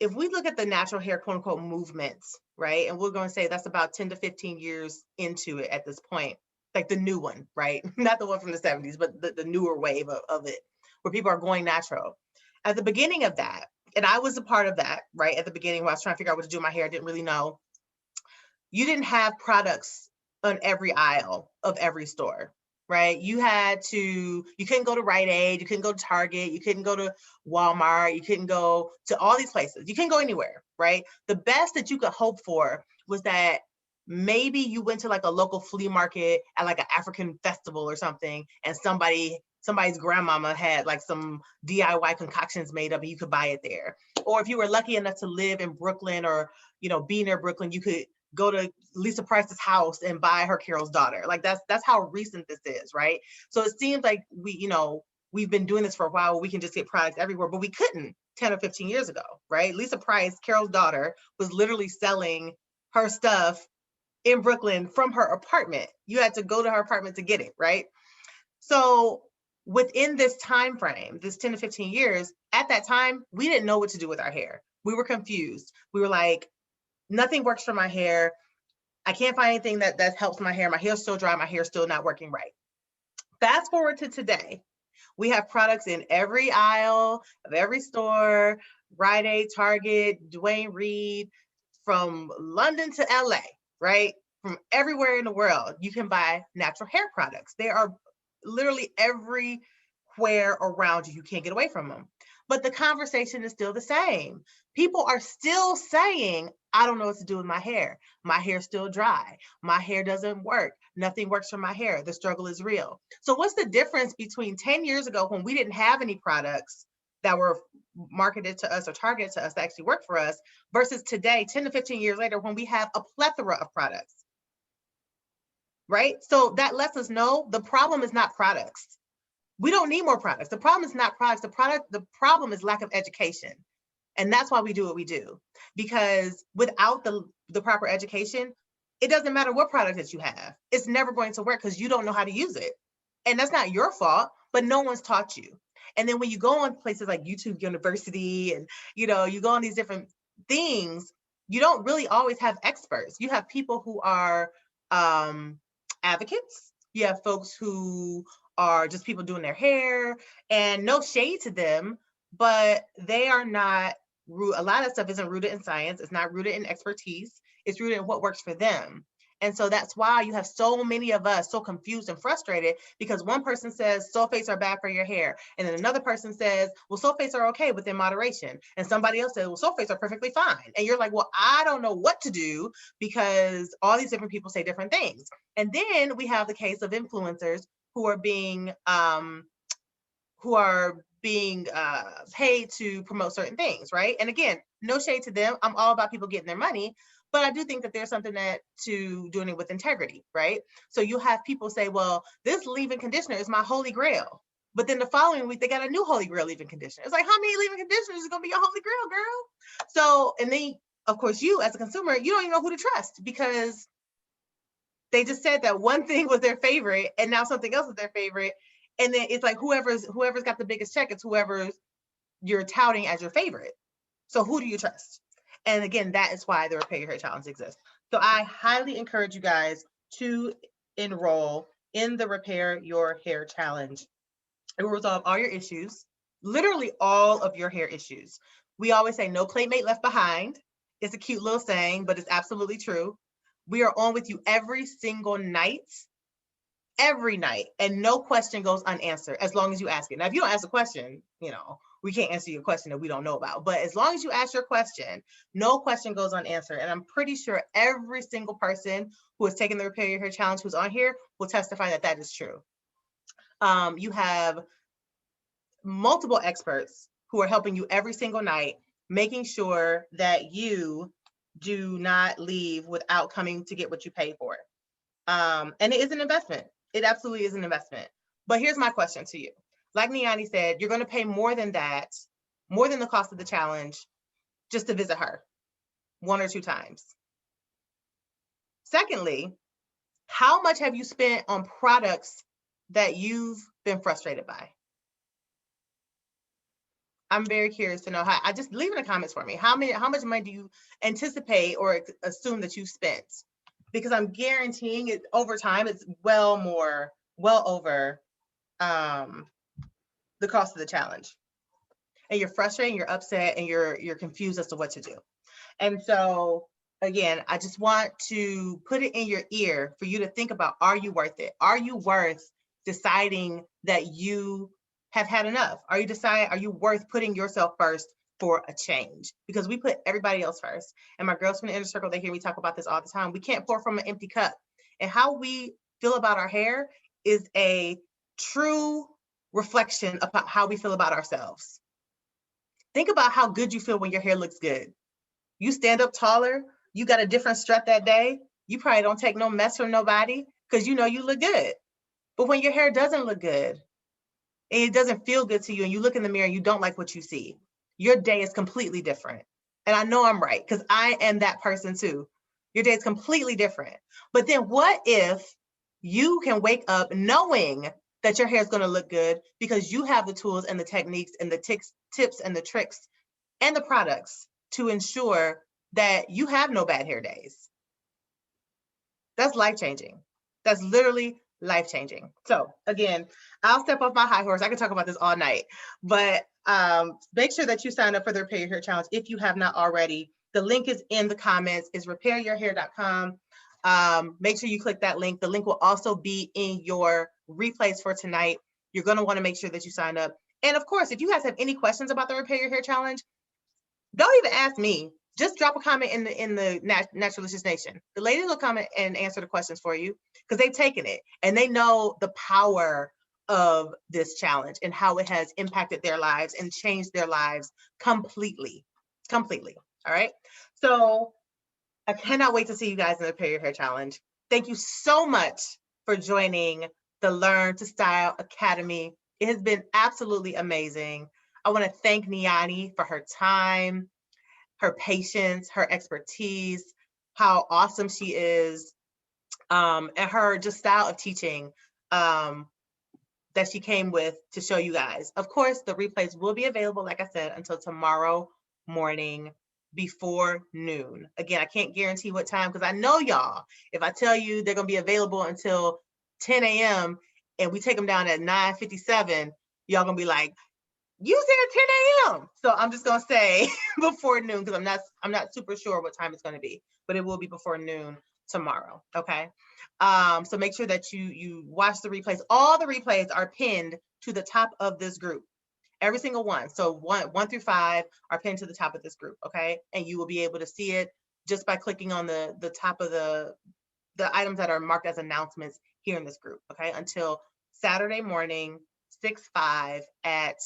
Speaker 5: If we look at the natural hair, quote unquote, movements, right? And we're going to say that's about 10 to 15 years into it at this point. like the new one, right? Not the one from the 70s, but the newer wave of it, where people are going natural. At the beginning of that, and I was a part of that, right? At the beginning, when I was trying to figure out what to do with my hair, I didn't really know. You didn't have products on every aisle of every store, right? You couldn't go to Rite Aid, you couldn't go to Target, you couldn't go to Walmart, you couldn't go to all these places. You couldn't go anywhere, right? The best that you could hope for was that maybe you went to like a local flea market at like an African festival or something, and somebody's grandmama had like some DIY concoctions made up and you could buy it there. Or if you were lucky enough to live in Brooklyn or, be near Brooklyn, you could go to Lisa Price's house and buy her Carol's Daughter. Like that's how recent this is, right? So it seems like we've been doing this for a while. We can just get products everywhere, but we couldn't 10 or 15 years ago, right? Lisa Price, Carol's Daughter, was literally selling her stuff in Brooklyn from her apartment. You had to go to her apartment to get it, right? So within this time frame, this 10 to 15 years, at that time, we didn't know what to do with our hair. We were confused. We were like, nothing works for my hair. I can't find anything that helps my hair. My hair's still dry. My hair's still not working right. Fast forward to today. We have products in every aisle of every store, Rite Aid, Target, Dwayne Reed, from London to LA, right? From everywhere in the world, you can buy natural hair products. They are literally everywhere around you. You can't get away from them. But the conversation is still the same. People are still saying, I don't know what to do with my hair. My hair's still dry. My hair doesn't work. Nothing works for my hair. The struggle is real. So what's the difference between 10 years ago when we didn't have any products that were marketed to us or targeted to us that actually work for us versus today, 10 to 15 years later, when we have a plethora of products, right? So that lets us know the problem is not products. We don't need more products. The problem is not products. The problem is lack of education. And that's why we do what we do. Because without the proper education, it doesn't matter what product that you have. It's never going to work because you don't know how to use it. And that's not your fault, but no one's taught you. And then when you go on places like YouTube University and, you go on these different things, you don't really always have experts. You have people who are advocates. You have folks who are just people doing their hair, and no shade to them, but they are not a lot of stuff isn't rooted in science. It's not rooted in expertise. It's rooted in what works for them. And so that's why you have so many of us so confused and frustrated, because one person says sulfates are bad for your hair. And then another person says, well, sulfates are okay within moderation. And somebody else says, well, sulfates are perfectly fine. And you're like, well, I don't know what to do because all these different people say different things. And then we have the case of influencers who are being paid to promote certain things, right? And again, no shade to them. I'm all about people getting their money, but I do think that there's something to doing it with integrity, right? So you have people say, well, this leave-in conditioner is my holy grail. But then the following week, they got a new holy grail leave-in conditioner. It's like, how many leave-in conditioners is gonna be your holy grail, girl? So, and then, of course, you as a consumer, you don't even know who to trust because they just said that one thing was their favorite and now something else is their favorite. And then it's like whoever's got the biggest check, it's whoever you're touting as your favorite. So who do you trust? And again, that is why the Repair Your Hair Challenge exists. So I highly encourage you guys to enroll in the Repair Your Hair Challenge. It will resolve all your issues, literally all of your hair issues. We always say no playmate left behind. It's a cute little saying, but it's absolutely true. We are on with you every single night, and no question goes unanswered as long as you ask it. Now, if you don't ask a question, we can't answer your question that we don't know about. But as long as you ask your question, no question goes unanswered. And I'm pretty sure every single person who has taken the Repair Your Hair Challenge who's on here will testify that that is true. You have multiple experts who are helping you every single night, making sure that you do not leave without coming to get what you pay for. And it is an investment. It absolutely is an investment. But here's my question to you. Like Niani said, you're going to pay more than that, more than the cost of the challenge, just to visit her 1 or 2 times. Secondly, how much have you spent on products that you've been frustrated by? I'm very curious to know how. I just leave in the comments for me. How much money do you anticipate or assume that you spent because I'm guaranteeing it over time, it's well over the cost of the challenge. And you're frustrated, you're upset, and you're confused as to what to do. And so again, I just want to put it in your ear for you to think about, are you worth it? Are you worth deciding that you have had enough? Are you worth putting yourself first for a change? Because we put everybody else first. And my girls from the inner circle, they hear me talk about this all the time. We can't pour from an empty cup. And how we feel about our hair is a true reflection of how we feel about ourselves. Think about how good you feel when your hair looks good. You stand up taller, you got a different strut that day, you probably don't take no mess from nobody because you know you look good. But when your hair doesn't look good and it doesn't feel good to you and you look in the mirror and you don't like what you see, your day is completely different. And I know I'm right because I am that person too. Your day is completely different. But then what if you can wake up knowing that your hair is going to look good because you have the tools and the techniques and the tips and the tricks and the products to ensure that you have no bad hair days? That's life-changing. That's literally life-changing. So again, I'll step off my high horse. I can talk about this all night, but make sure that you sign up for the Repair Your Hair Challenge if you have not already. The link is in the comments. It's repairyourhair.com. Make sure you click that link. The link will also be in your replays for tonight. You're going to want to make sure that you sign up. And of course, if you guys have any questions about the Repair Your Hair Challenge, don't even ask me. Just drop a comment in the Naturalicious Nation. The ladies will come and answer the questions for you because they've taken it and they know the power of this challenge and how it has impacted their lives and changed their lives completely. Completely. All right. So I cannot wait to see you guys in the Repair Your Hair Challenge. Thank you so much for joining the Learn to Style Academy. It has been absolutely amazing. I want to thank Niani for her time, her patience, her expertise, how awesome she is, and her just style of teaching that she came with to show you guys. Of course, the replays will be available, like I said, until tomorrow morning before noon. Again, I can't guarantee what time because I know y'all, if I tell you they're going to be available until 10 a.m. and we take them down at 9:57, y'all going to be like, you said 10 a.m. So I'm just gonna say before noon because I'm not super sure what time it's gonna be, but it will be before noon tomorrow. Okay. So make sure that you watch the replays. All the replays are pinned to the top of this group. Every single one. So one through 5 are pinned to the top of this group. Okay. And you will be able to see it just by clicking on the top of the items that are marked as announcements here in this group. Okay. Until Saturday morning, 6/5 at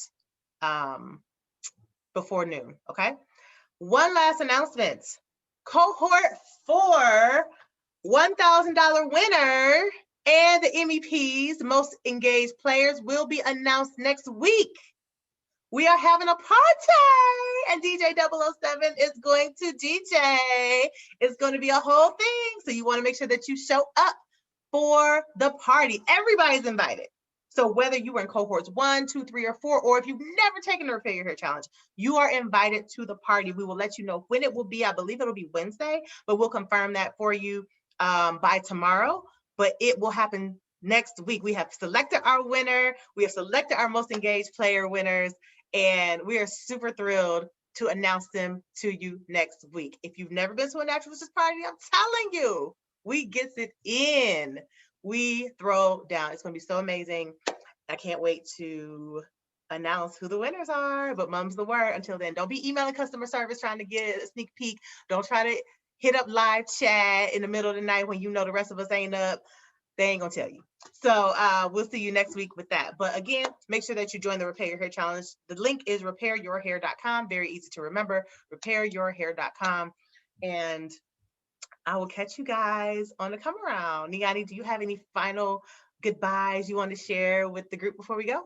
Speaker 5: before noon. Okay. One last announcement. Cohort 4, $1,000 winner and the MEPs, most engaged players, will be announced next week. We are having a party and DJ 007 is going to DJ. It's going to be a whole thing. So you want to make sure that you show up for the party. Everybody's invited. So whether you were in cohorts 1, 2, 3, or 4, or if you've never taken the Repair Your Hair Challenge, you are invited to the party. We will let you know when it will be. I believe it'll be Wednesday, but we'll confirm that for you by tomorrow. But it will happen next week. We have selected our winner. We have selected our most engaged player winners, and we are super thrilled to announce them to you next week. If you've never been to a Naturalicious party, I'm telling you, we gets it in. We throw down. It's going to be so amazing. I can't wait to announce who the winners are, but mum's the word. Until then, don't be emailing customer service trying to get a sneak peek. Don't try to hit up live chat in the middle of the night when you know the rest of us ain't up. They ain't going to tell you. So we'll see you next week with that. But again, make sure that you join the Repair Your Hair Challenge. The link is repairyourhair.com. Very easy to remember, repairyourhair.com. And I will catch you guys on the come around. Niani, do you have any final goodbyes you want to share with the group before we go?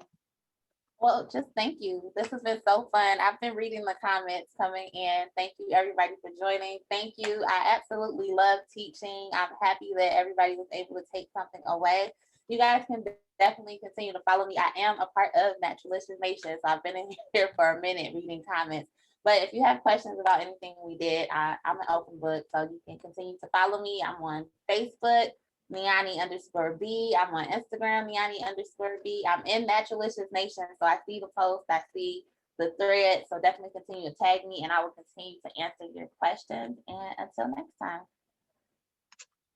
Speaker 6: Well, just thank you. This has been so fun. I've been reading the comments coming in. Thank you, everybody, for joining. Thank you. I absolutely love teaching. I'm happy that everybody was able to take something away. You guys can definitely continue to follow me. I am a part of Naturalicious Nation, so I've been in here for a minute reading comments. But if you have questions about anything we did, I'm an open book. So you can continue to follow me. I'm on Facebook, Niani_B. I'm on Instagram, Niani_B. I'm in Naturalicious Nation. So I see the post, I see the thread. So definitely continue to tag me and I will continue to answer your questions. And until next time.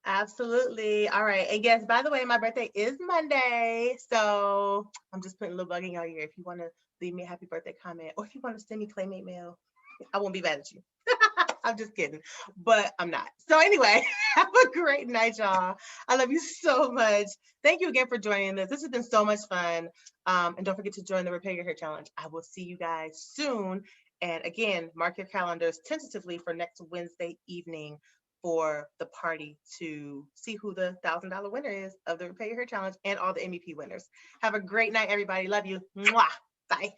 Speaker 5: Absolutely. All right. And yes, by the way, my birthday is Monday. So I'm just putting a little bug in your ear. If you want to leave me a happy birthday comment or if you want to send me Claymate mail, I won't be mad at you. I'm just kidding, but I'm not. So anyway, have a great night, y'all. I love you so much. Thank you again for joining this. This has been so much fun. And don't forget to join the Repair Your Hair Challenge. I will see you guys soon. And again, mark your calendars tentatively for next Wednesday evening for the party to see who the $1,000 winner is of the Repair Your Hair Challenge and all the MEP winners. Have a great night, everybody. Love you. Mwah. Bye.